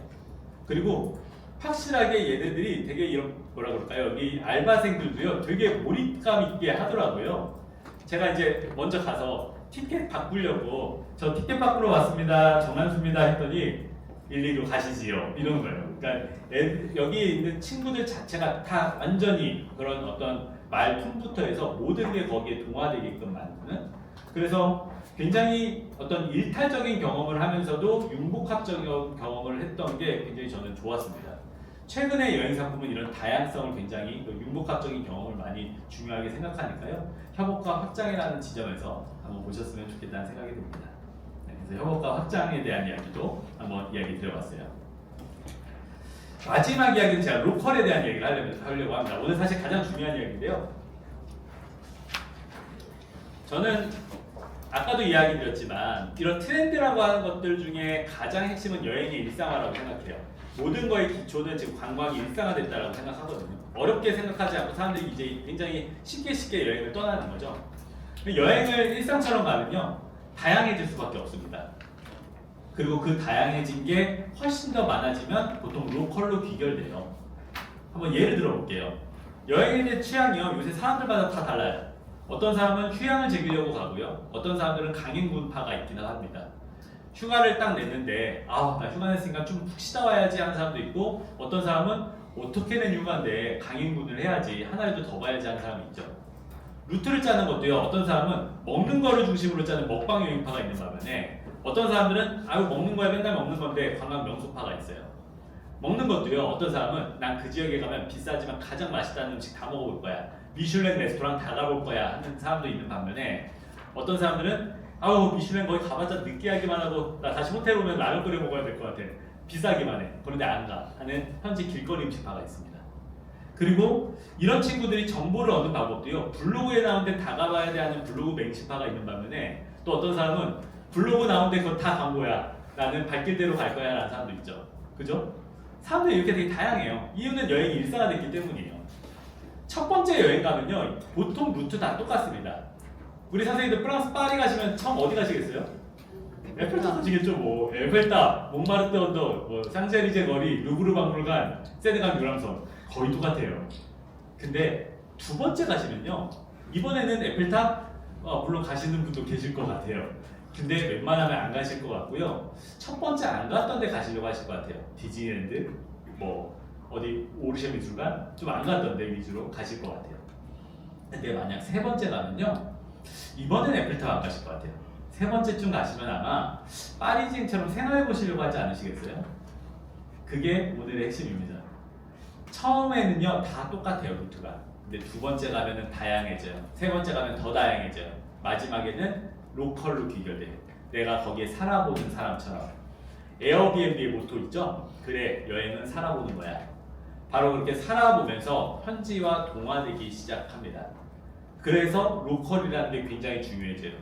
A: 그리고 확실하게 얘네들이 되게 이런 뭐라 그럴까요? 이 알바생들도요 되게 몰입감 있게 하더라고요. 제가 이제 먼저 가서 티켓 바꾸려고 저 티켓 바꾸러 왔습니다. 정한수입니다 했더니 일리로 가시지요. 이런 거예요. 그러니까 여기 있는 친구들 자체가 다 완전히 그런 어떤 말품부터 해서 모든 게 거기에 동화되게끔 만드는, 그래서 굉장히 어떤 일탈적인 경험을 하면서도 융복합적인 경험을 했던 게 굉장히 저는 좋았습니다. 최근의 여행 상품은 이런 다양성을 굉장히 융복합적인 경험을 많이 중요하게 생각하니까요. 협업과 확장이라는 지점에서 한번 보셨으면 좋겠다는 생각이 듭니다. 네, 그래서 협업과 확장에 대한 이야기도 한번 이야기 드려봤어요. 마지막 이야기는 제가 로컬에 대한 이야기를 하려고 합니다. 오늘 사실 가장 중요한 이야기인데요. 저는 아까도 이야기 드렸지만 이런 트렌드라고 하는 것들 중에 가장 핵심은 여행의 일상화라고 생각해요. 모든 거의 기초는 지금 관광이 일상화됐다고 생각하거든요. 어렵게 생각하지 않고 사람들이 이제 굉장히 쉽게 여행을 떠나는 거죠. 여행을 일상처럼 가면요, 다양해질 수밖에 없습니다. 그리고 그 다양해진 게 훨씬 더 많아지면 보통 로컬로 귀결돼요. 한번 예를 들어 볼게요. 여행에 대한 취향이요, 요새 사람들마다 다 달라요. 어떤 사람은 휴양을 즐기려고 가고요, 어떤 사람들은 강행군파가 있기는 합니다. 휴가를 딱 냈는데 나 휴가 냈으니까 좀 푹 쉬다 와야지 하는 사람도 있고, 어떤 사람은 어떻게 낸 휴가인데 강행군을 해야지 하나라도 더 봐야지 하는 사람이 있죠. 루트를 짜는 것도요, 어떤 사람은 먹는 거를 중심으로 짜는 먹방 여행파가 있는 반면에 어떤 사람들은 먹는 거야 맨날 먹는 건데 관광 명소파가 있어요. 먹는 것도요, 어떤 사람은 난 그 지역에 가면 비싸지만 가장 맛있다는 음식 다 먹어볼 거야, 미슐랭 레스토랑 다 가볼 거야 하는 사람도 있는 반면에 어떤 사람들은 미슐랭 거기 가봤자 느끼하기만 하고 나 다시 호텔 오면 라면 끓여 먹어야 될 것 같아, 비싸기만 해, 그런데 안 가 하는 현지 길거리 음식파가 있습니다. 그리고 이런 친구들이 정보를 얻는 방법도요, 블로그에 나온 데 다 가봐야 돼 하는 블로그 맹신파가 있는 반면에 또 어떤 사람은 블로그 나온 데 그거 다 광고야, 나는 발길대로 갈 거야 라는 사람도 있죠. 그죠? 사람들이 이렇게 되게 다양해요. 이유는 여행이 일상화됐기 때문이에요. 첫 번째 여행 가면요, 보통 루트 다 똑같습니다. 우리 선생님들 프랑스 파리 가시면 처음 어디 가시겠어요? 에펠탑 가시겠죠. 뭐 에펠탑, 몽마르트 언덕, 뭐 샹젤리제 거리, 루브르 박물관, 세네갈 유람선 거의 똑같아요. 근데 두 번째 가시면요, 이번에는 에펠탑 물론 가시는 분도 계실 것 같아요. 근데 웬만하면 안 가실 것 같고요. 첫 번째 안 갔던 데 가시려고 하실 것 같아요. 디즈니랜드, 뭐 어디 오르쉐 미술관 좀 안 갔던 데 위주로 가실 것 같아요. 근데 만약 세 번째 가면요, 이번엔 에펠탑 안 가실 것 같아요. 세 번째쯤 가시면 아마 파리지행처럼 생활해 보시려고 하지 않으시겠어요? 그게 오늘의 핵심입니다. 처음에는요 다 똑같아요, 루트가. 근데 두 번째 가면은 다양해져요. 세 번째 가면 더 다양해져요. 마지막에는 로컬로 귀결돼요. 내가 거기에 살아보는 사람처럼. 에어비앤비의 모토 있죠? 그래, 여행은 살아보는 거야. 바로 그렇게 살아보면서 현지와 동화되기 시작합니다. 그래서 로컬이라는 게 굉장히 중요해져요.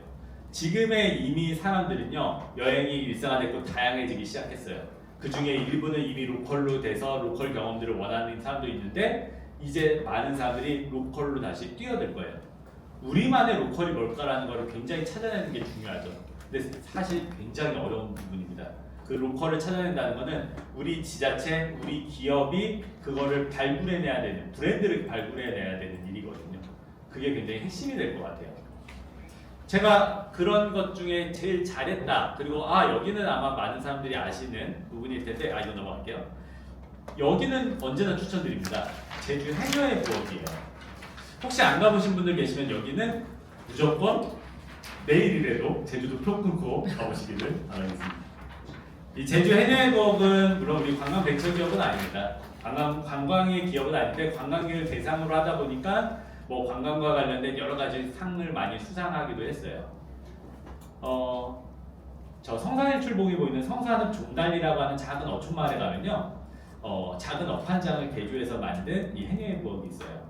A: 지금의 이미 사람들은요, 여행이 일상화됐고 다양해지기 시작했어요. 그 중에 일부는 이미 로컬로 돼서 로컬 경험들을 원하는 사람도 있는데, 이제 많은 사람들이 로컬로 다시 뛰어들 거예요. 우리만의 로컬이 뭘까라는 걸 굉장히 찾아내는 게 중요하죠. 근데 사실 굉장히 어려운 부분입니다. 그 로컬을 찾아낸다는 거는 우리 지자체, 우리 기업이 그거를 발굴해내야 되는, 브랜드를 발굴해내야 되는 일이거든요. 그게 굉장히 핵심이 될 것 같아요. 제가 그런 것 중에 제일 잘했다, 그리고 여기는 아마 많은 사람들이 아시는 부분일 텐데, 이거 넘어갈게요. 여기는 언제나 추천드립니다. 제주 해녀의 부엌이에요. 혹시 안 가보신 분들 계시면 여기는 무조건 내일이라도 제주도 표 끊고 가보시기를 바라겠습니다. 이 제주 해녀의 부엌은 물론 우리 관광 벤처 기업은 아닙니다. 관광의 기업은 아닌데 관광객을 대상으로 하다 보니까 뭐 관광과 관련된 여러 가지 상을 많이 수상하기도 했어요. 저 성산의 출봉이 보이는 성산읍 종달리라고 하는 작은 어촌 마을에 가면요, 작은 어판장을 개조해서 만든 이 해녀의 부엌이 있어요.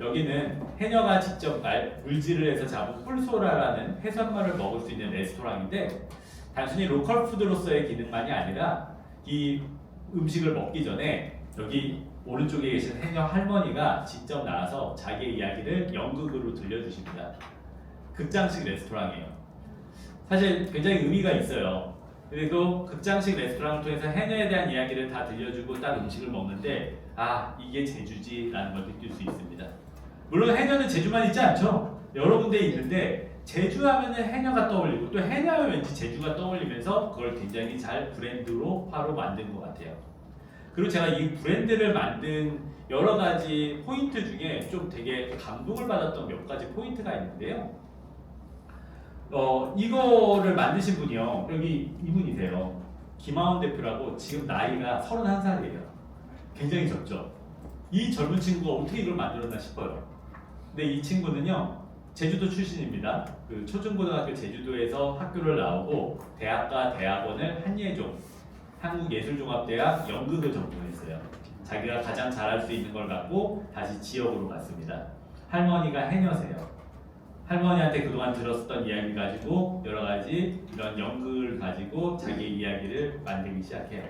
A: 여기는 해녀가 직접 물질을 해서 잡은 꿀소라라는 해산물을 먹을 수 있는 레스토랑인데, 단순히 로컬 푸드로서의 기능만이 아니라 이 음식을 먹기 전에 여기 오른쪽에 계신 해녀 할머니가 직접 나와서 자기의 이야기를 연극으로 들려주십니다. 극장식 레스토랑이에요. 사실 굉장히 의미가 있어요. 그리고 극장식 레스토랑을 통해서 해녀에 대한 이야기를 다 들려주고 딱 음식을 먹는데, 이게 제주지라는 걸 느낄 수 있습니다. 물론 해녀는 제주만 있지 않죠. 여러 군데 있는데 제주 하면은 해녀가 떠올리고 또 해녀하면 왠지 제주가 떠올리면서 그걸 굉장히 잘 브랜드로화로 만든 것 같아요. 그리고 제가 이 브랜드를 만든 여러 가지 포인트 중에 좀 되게 감동을 받았던 몇 가지 포인트가 있는데요. 이거를 만드신 분이요. 여기 이분이세요. 김하원 대표라고 지금 나이가 31살이에요. 굉장히 젊죠. 이 젊은 친구가 어떻게 이걸 만들었나 싶어요. 근데 이 친구는요. 제주도 출신입니다. 그 초중고등학교 제주도에서 학교를 나오고 대학과 대학원을 한예종 한국예술종합대학 연극을 전공했어요. 자기가 가장 잘할 수 있는 걸 갖고 다시 지역으로 갔습니다. 할머니가 해녀세요. 할머니한테 그동안 들었었던 이야기 가지고 여러 가지 이런 연극을 가지고 자기의 이야기를 만들기 시작해요.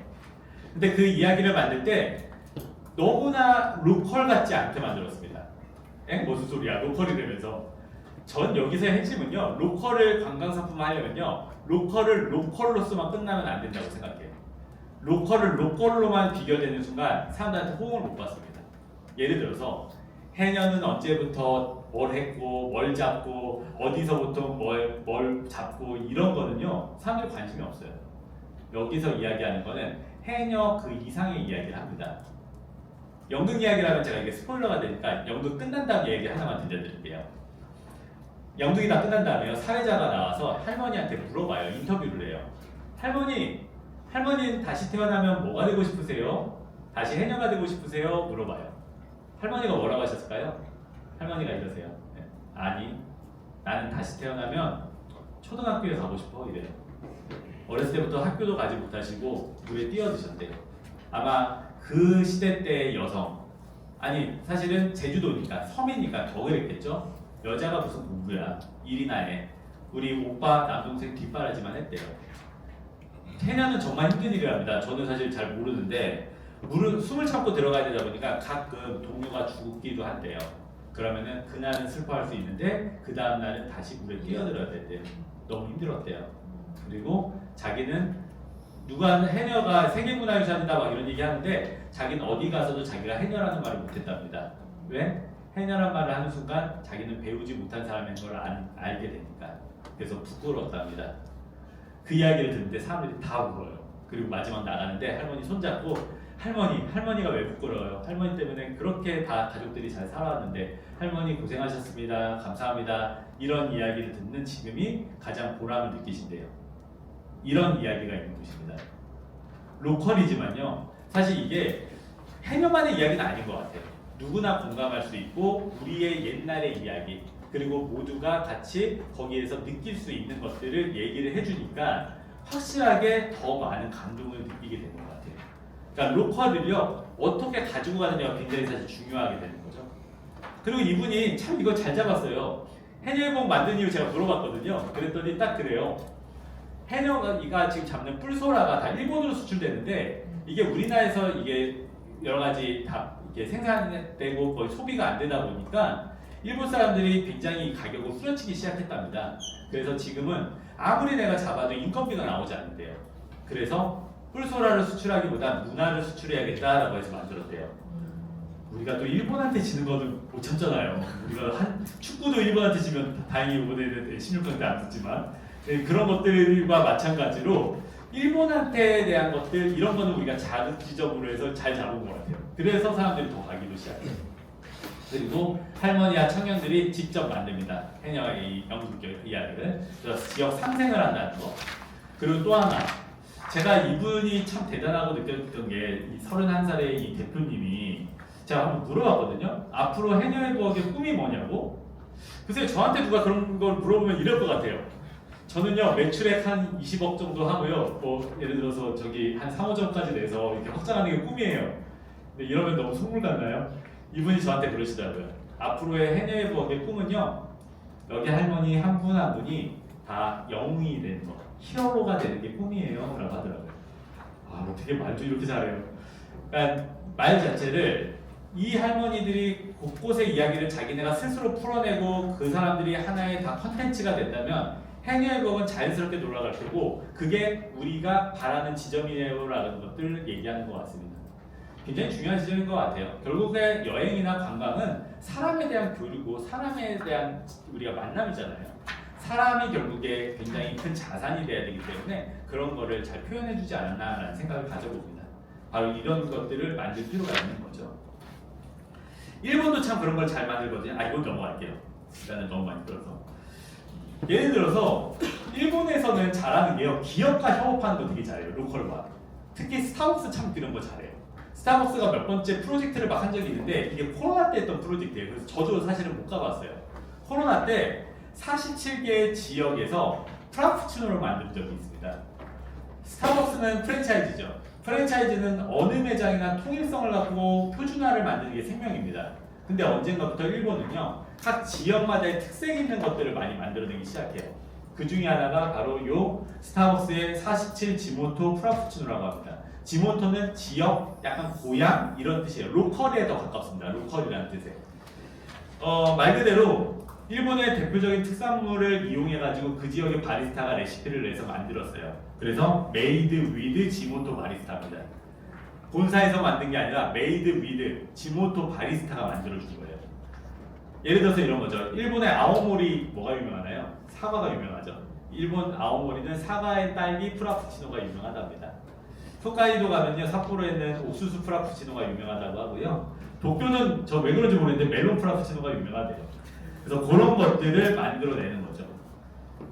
A: 근데 그 이야기를 만들 때 너무나 로컬 같지 않게 만들었습니다. 무슨 소리야? 로컬이 되면서 전 여기서의 핵심은요. 로컬을 관광상품 하려면요. 로컬을 로컬로서만 끝나면 안 된다고 생각해요. 로컬을 로컬로만 비교되는 순간 사람들한테 호응을 못 받습니다. 예를 들어서 해녀는 언제부터 뭘 했고 뭘 잡고 어디서부터 뭘 잡고 이런 거는요. 사람들이 관심이 없어요. 여기서 이야기하는 거는 해녀 그 이상의 이야기를 합니다. 연극 이야기를 하면 제가 이게 스포일러가 되니까 연극 끝난 다음 얘기 하나만 들려드릴게요. 연극이 다 끝난 다음에요. 사회자가 나와서 할머니한테 물어봐요. 인터뷰를 해요. 할머니는 다시 태어나면 뭐가 되고 싶으세요? 다시 해녀가 되고 싶으세요? 물어봐요. 할머니가 뭐라고 하셨을까요? 할머니가 이러세요. 네. 아니, 나는 다시 태어나면 초등학교에 가고 싶어 이래요. 어렸을 때부터 학교도 가지 못하시고 물에 뛰어드셨대요. 아마 그 시대 때의 여성, 아니 사실은 제주도니까 섬이니까 더 그랬겠죠. 여자가 무슨 공부야, 일이나 해. 우리 오빠 남동생 뒷바라지만 했대요. 해녀는 정말 힘든 일을 합니다. 저는 사실 잘 모르는데 숨을 참고 들어가야 되다 보니까 가끔 동료가 죽기도 한대요. 그러면은 그날은 슬퍼할 수 있는데 그 다음 날은 다시 물에 뛰어들어야 된대요. 너무 힘들었대요. 그리고 자기는 누가 해녀가 세계문화유산이다 막 이런 얘기 하는데 자기는 어디 가서도 자기가 해녀라는 말을 못했답니다. 왜? 해녀란 말을 하는 순간 자기는 배우지 못한 사람인 걸 알게 되니까. 그래서 부끄러웠답니다. 그 이야기를 듣는데 사람들이 다 울어요. 그리고 마지막 나가는데 할머니 손잡고 할머니가 왜 부끄러워요? 할머니 때문에 그렇게 다 가족들이 잘 살아왔는데 할머니 고생하셨습니다. 감사합니다. 이런 이야기를 듣는 지금이 가장 보람을 느끼신대요. 이런 이야기가 있는 곳입니다. 로컬이지만요. 사실 이게 해녀만의 이야기는 아닌 것 같아요. 누구나 공감할 수 있고 우리의 옛날의 이야기 그리고 모두가 같이 거기에서 느낄 수 있는 것들을 얘기를 해주니까 확실하게 더 많은 감동을 느끼게 되는 것 같아요. 그러니까 로컬을요 어떻게 가지고 가느냐가 굉장히 사실 중요하게 되는 거죠. 그리고 이분이 참 이거 잘 잡았어요. 해녀일봉 만든 이유 제가 물어봤거든요. 그랬더니 딱 그래요. 해녀가 지금 잡는 뿔소라가 다 일본으로 수출되는데 이게 우리나라에서 이게 여러 가지 다 이게 생산되고 거의 소비가 안 되다 보니까 일본 사람들이 굉장히 가격을 후려치기 시작했답니다. 그래서 지금은 아무리 내가 잡아도 인건비가 나오지 않는데요. 그래서 뿔소라를 수출하기보다 문화를 수출해야겠다라고 해서 만들었대요. 우리가 또 일본한테 지는 거는 못 참잖아요. 우리가 축구도 일본한테 지면 다행히 이번에는 16강대 안 붙지만 그런 것들과 마찬가지로 일본한테 대한 것들 이런 거는 우리가 자극 지점으로 해서 잘 잡은 것 같아요. 그래서 사람들이 더 가기도 시작해요. 그리고 할머니와 청년들이 직접 만듭니다. 해녀의 연극 이야기를. 그래서 지역 상생을 한다는 거. 그리고 또 하나 제가 이분이 참 대단하고 느꼈던 게 이 31살의 이 대표님이 제가 한번 물어봤거든요. 앞으로 해녀의 부엌의 꿈이 뭐냐고. 글쎄요 저한테 누가 그런 걸 물어보면 이럴 것 같아요. 저는요 매출액 한 20억 정도 하고요. 뭐 예를 들어서 저기 한 3, 5점까지 내서 이렇게 확장하는 게 꿈이에요. 근데 이러면 너무 속물 같나요? 이분이 저한테 그러시더라고요. 앞으로의 해녀의 부엌의 꿈은요. 여기 할머니 한 분 한 분이 다 영웅이 되는 거, 히어로가 되는 게 꿈이에요 라고 하더라고요. 아 어떻게 말도 이렇게 잘해요. 그러니까 말 자체를 이 할머니들이 곳곳의 이야기를 자기네가 스스로 풀어내고 그 사람들이 하나의 다 컨텐츠가 된다면 해녀의 부엌은 자연스럽게 놀아갈 테고 그게 우리가 바라는 지점이에요 라는 것들을 얘기하는 것 같습니다. 굉장히 중요한 지점인 것 같아요. 결국에 여행이나 관광은 사람에 대한 교류고 사람에 대한 우리가 만남이잖아요. 사람이 결국에 굉장히 큰 자산이 돼야 되기 때문에 그런 거를 잘 표현해주지 않았나라는 생각을 가져봅니다. 바로 이런 것들을 만들 필요가 있는 거죠. 일본도 참 그런 걸 잘 만들거든요. 이건 넘어갈게요. 일단은 너무 많이 들어서. 예를 들어서 일본에서는 잘하는 게요. 기업과 협업하는 거 되게 잘해요. 로컬과. 특히 스타벅스 참 그런 거 잘해요. 스타벅스가 몇 번째 프로젝트를 막 한 적이 있는데 이게 코로나 때 했던 프로젝트예요. 그래서 저도 사실은 못 가봤어요. 코로나 때 47개 지역에서 프라푸치노를 만든 적이 있습니다. 스타벅스는 프랜차이즈죠. 프랜차이즈는 어느 매장이나 통일성을 갖고 표준화를 만드는 게 생명입니다. 근데 언젠가부터 일본은요, 각 지역마다의 특색 있는 것들을 많이 만들어내기 시작해요. 그 중에 하나가 바로 요 스타벅스의 47 지모토 프라푸치노라고 합니다. 지모토는 지역, 약간 고향 이런 뜻이에요. 로컬에 더 가깝습니다. 로컬이라는 뜻에. 말 그대로 일본의 대표적인 특산물을 이용해가지고 그 지역의 바리스타가 레시피를 내서 만들었어요. 그래서 메이드 위드 지모토 바리스타입니다. 본사에서 만든 게 아니라 메이드 위드 지모토 바리스타가 만들어준 거예요. 예를 들어서 이런 거죠. 일본의 아오모리 뭐가 유명하나요? 사과가 유명하죠. 일본 아오모리는 사과의 딸기 프라푸치노가 유명하답니다. 홋카이도 가면요, 삿포로에 있는 옥수수 프라푸치노가 유명하다고 하고요. 도쿄는 저 왜 그런지 모르겠는데 멜론 프라푸치노가 유명하대요. 그래서 그런 것들을 만들어내는 거죠.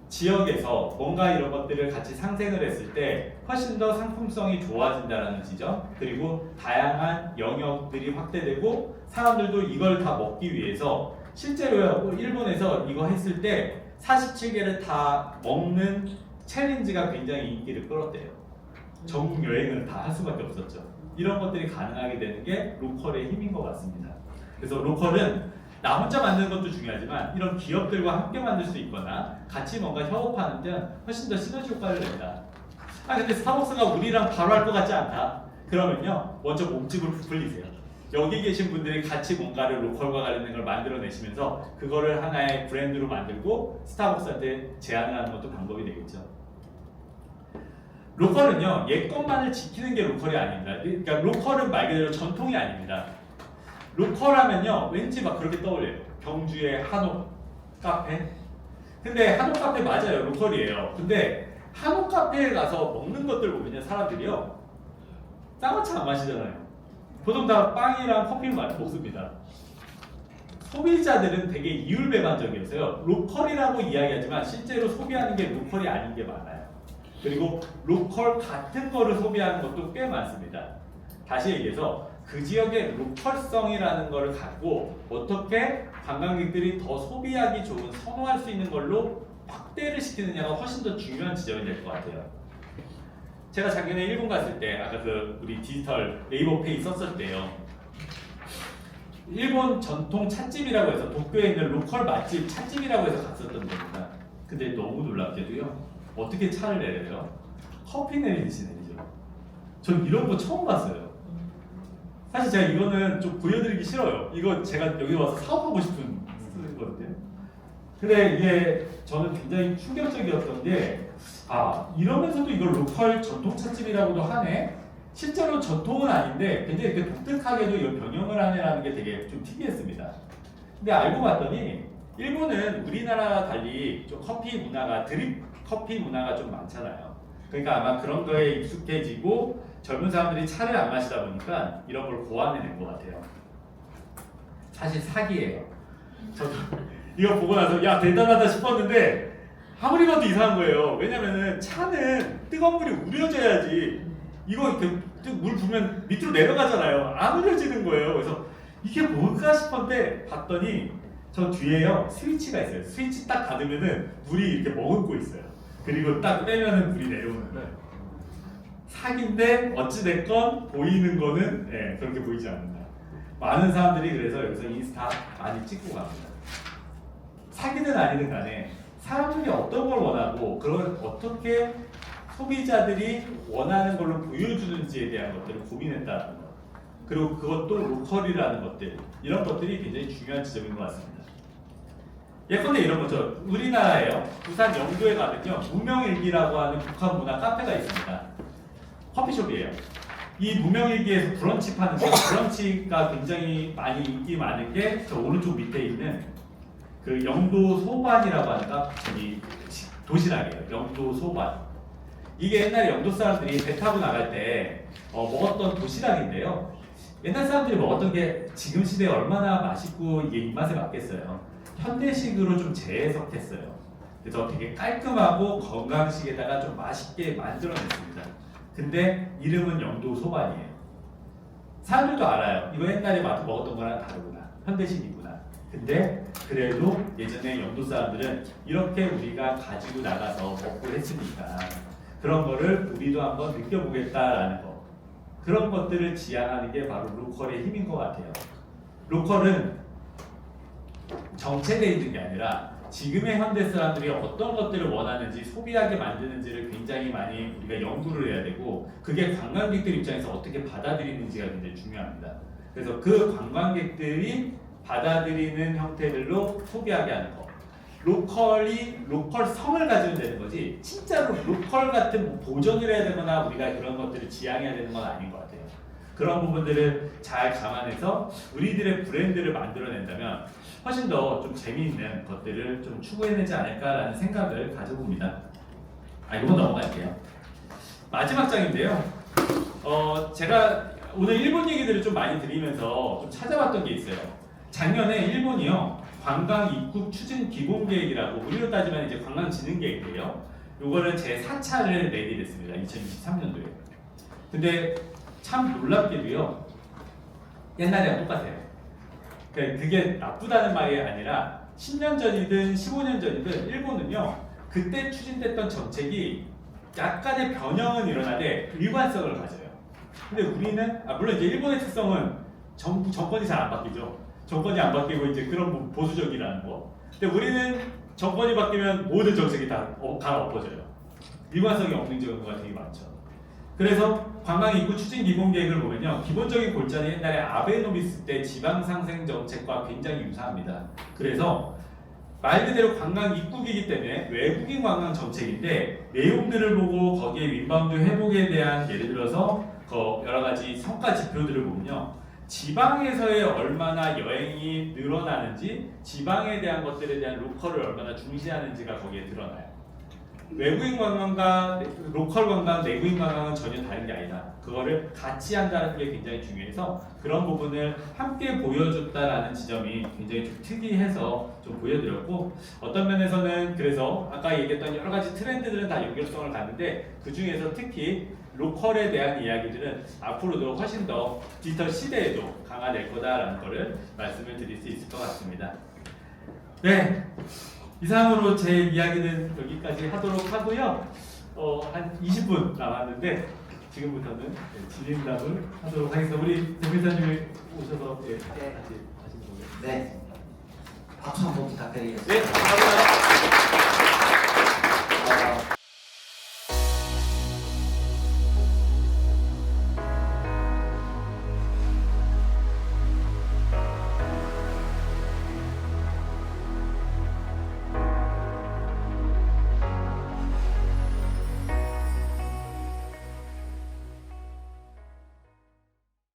A: 지역에서 뭔가 이런 것들을 같이 상생을 했을 때 훨씬 더 상품성이 좋아진다는 지점, 그리고 다양한 영역들이 확대되고 사람들도 이걸 다 먹기 위해서 실제로요, 일본에서 이거 했을 때 47개를 다 먹는 챌린지가 굉장히 인기를 끌었대요. 전국 여행을 다 할 수밖에 없었죠. 이런 것들이 가능하게 되는 게 로컬의 힘인 것 같습니다. 그래서 로컬은 나 혼자 만드는 것도 중요하지만 이런 기업들과 함께 만들 수 있거나 같이 뭔가 협업하는 데 훨씬 더 시너지 효과를 낸다. 근데 스타벅스가 우리랑 바로 할 것 같지 않다. 그러면요, 먼저 몸집을 부풀리세요. 여기 계신 분들이 같이 뭔가를 로컬과 관련된 걸 만들어내시면서 그거를 하나의 브랜드로 만들고 스타벅스한테 제안을 하는 것도 방법이 되겠죠. 로컬은요, 옛 것만을 지키는 게 로컬이 아닙니다. 그러니까 로컬은 말 그대로 전통이 아닙니다. 로컬 하면요, 왠지 막 그렇게 떠올려요. 경주의 한옥 카페. 근데 한옥 카페 맞아요. 로컬이에요. 근데 한옥 카페에 가서 먹는 것들 보면요, 사람들이요, 쌍화차 안 마시잖아요. 보통 다 빵이랑 커피를 많이 먹습니다. 소비자들은 되게 이율배반적이어서요, 로컬이라고 이야기하지만 실제로 소비하는 게 로컬이 아닌 게 많아요. 그리고 로컬 같은 거를 소비하는 것도 꽤 많습니다. 다시 얘기해서 그 지역의 로컬성이라는 거를 갖고 어떻게 관광객들이 더 소비하기 좋은, 선호할 수 있는 걸로 확대를 시키느냐가 훨씬 더 중요한 지점이 될 것 같아요. 제가 작년에 일본 갔을 때, 아까 그 우리 디지털 네이버페이 썼을 때요, 일본 전통 찻집이라고 해서 도쿄에 있는 로컬 맛집 찻집이라고 해서 갔었던 겁니다. 근데 너무 놀랍게도요, 어떻게 차를 내려요? 커피 내리듯이 내리죠. 전 이런 거 처음 봤어요. 사실 제가 이거는 좀 보여드리기 싫어요. 이거 제가 여기 와서 사업하고 싶은 거거든요. 근데 이게 저는 굉장히 충격적이었던 게, 이러면서도 이걸 로컬 전통 찻집이라고도 하네? 실제로 전통은 아닌데 굉장히 이렇게 독특하게도 이걸 변형을 하네라는 게 되게 좀 특이했습니다. 근데 알고 봤더니 일본은 우리나라와 달리 좀 커피 문화가, 드립 커피 문화가 좀 많잖아요. 그러니까 아마 그런 거에 익숙해지고 젊은 사람들이 차를 안 마시다 보니까 이런 걸 고안해낸 것 같아요. 사실 사기예요. 저도 이거 보고 나서 야 대단하다 싶었는데 아무리 봐도 이상한 거예요. 왜냐면은 차는 뜨거운 물이 우려져야지, 이거 이렇게 물 부으면 밑으로 내려가잖아요. 안 우려지는 거예요. 그래서 이게 뭘까 싶었는데 봤더니 저 뒤에요, 스위치가 있어요. 스위치 딱 닫으면은 물이 이렇게 머금고 있어요. 그리고 딱 빼면은 물이 내려오는 거예요. 사기인데 어찌됐건 보이는 거는 그렇게 보이지 않는다. 많은 사람들이 그래서 여기서 인스타 많이 찍고 갑니다. 사기든 아니든 간에 사람들이 어떤 걸 원하고 그걸 어떻게 소비자들이 원하는 걸로 보여주는지에 대한 것들을 고민했다는 것, 그리고 그것도 로컬이라는 것들, 이런 것들이 굉장히 중요한 지점인 것 같습니다. 예컨대 이런 거죠. 우리나라에요, 부산 영도에 가면요, 무명일기라고 하는 북한 문화 카페가 있습니다. 커피숍이에요. 이 무명일기에서 브런치 파는데, 브런치가 굉장히 많이 인기 많은 게 저 오른쪽 밑에 있는 그 영도 소반이라고 하니까 저기 도시락이에요. 영도 소반. 이게 옛날에 영도 사람들이 배 타고 나갈 때 먹었던 도시락인데요. 옛날 사람들이 먹었던 게 지금 시대에 얼마나 맛있고 이게 입맛에 맞겠어요. 현대식으로 좀 재해석했어요. 그래서 되게 깔끔하고 건강식에다가 좀 맛있게 만들어냈습니다. 근데 이름은 영도 소반이에요. 사람들도 알아요. 이거 옛날에 먹었던 거랑 다르구나. 현대식이구나. 근데 그래도 예전에 영도 사람들은 이렇게 우리가 가지고 나가서 먹고 했으니까 그런 거를 우리도 한번 느껴보겠다라는 거. 그런 것들을 지향하는 게 바로 로컬의 힘인 것 같아요. 로컬은 정체되어 있는 게 아니라 지금의 현대 사람들이 어떤 것들을 원하는지 소비하게 만드는지를 굉장히 많이 우리가 연구를 해야 되고 그게 관광객들 입장에서 어떻게 받아들이는지가 굉장히 중요합니다. 그래서 그 관광객들이 받아들이는 형태들로 소비하게 하는 거. 로컬 성을 가지면 되는 거지 진짜로 로컬 같은 뭐 보존을 해야 되거나 우리가 그런 것들을 지향해야 되는 건 아닌 것 같아요. 그런 부분들을 잘 감안해서 우리들의 브랜드를 만들어낸다면 훨씬 더 좀 재미있는 것들을 좀 추구해내지 않을까라는 생각을 가져봅니다. 이건 넘어갈게요. 마지막 장인데요. 제가 오늘 일본 얘기들을 좀 많이 드리면서 좀 찾아봤던 게 있어요. 작년에 일본이요. 관광 입국 추진 기본 계획이라고 우리로 따지면 이제 관광진흥 계획이에요. 요거를 제 4차를 내게 됐습니다. 2023년도에. 근데 참 놀랍게도요. 옛날이랑 똑같아요. 그러니까 그게 나쁘다는 말이 아니라 10년 전이든 15년 전이든 일본은요. 그때 추진됐던 정책이 약간의 변형은 일어나되 일관성을 가져요. 근데 우리는 물론 이제 일본의 특성은 정권이 잘 안 바뀌죠. 정권이 안 바뀌고 이제 그런 보수적이라는 거. 근데 우리는 정권이 바뀌면 모든 정책이 다 엎어져요. 일관성이 없는 경우가 되게 많죠. 그래서 관광 입구 추진 기본 계획을 보면요. 기본적인 골자는 옛날에 아베노미스 때 지방 상생 정책과 굉장히 유사합니다. 그래서 말 그대로 관광 입국이기 때문에 외국인 관광 정책인데 내용들을 보고 거기에 인바운드 회복에 대한 예를 들어서 여러 가지 성과 지표들을 보면요. 지방에서의 얼마나 여행이 늘어나는지 지방에 대한 것들에 대한 로컬을 얼마나 중시하는지가 거기에 드러나요. 외국인 관광과 로컬 관광, 내국인 관광은 전혀 다른 게 아니다. 그거를 같이 한다는 게 굉장히 중요해서 그런 부분을 함께 보여줬다라는 지점이 굉장히 좀 특이해서 좀 보여드렸고 어떤 면에서는 그래서 아까 얘기했던 여러 가지 트렌드들은 다 연결성을 갖는데 그 중에서 특히 로컬에 대한 이야기들은 앞으로도 훨씬 더 디지털 시대에도 강화될 거다라는 거를 말씀을 드릴 수 있을 것 같습니다. 네. 이상으로 제 이야기는 여기까지 하도록 하고요. 한 20분 남았는데 지금부터는 질의응답을 하도록 하겠습니다. 우리 대표사님이 오셔서 같이 하시는 거예요.
B: 네. 박수 한번 부탁드리겠습니다.
A: 네, 감사합니다.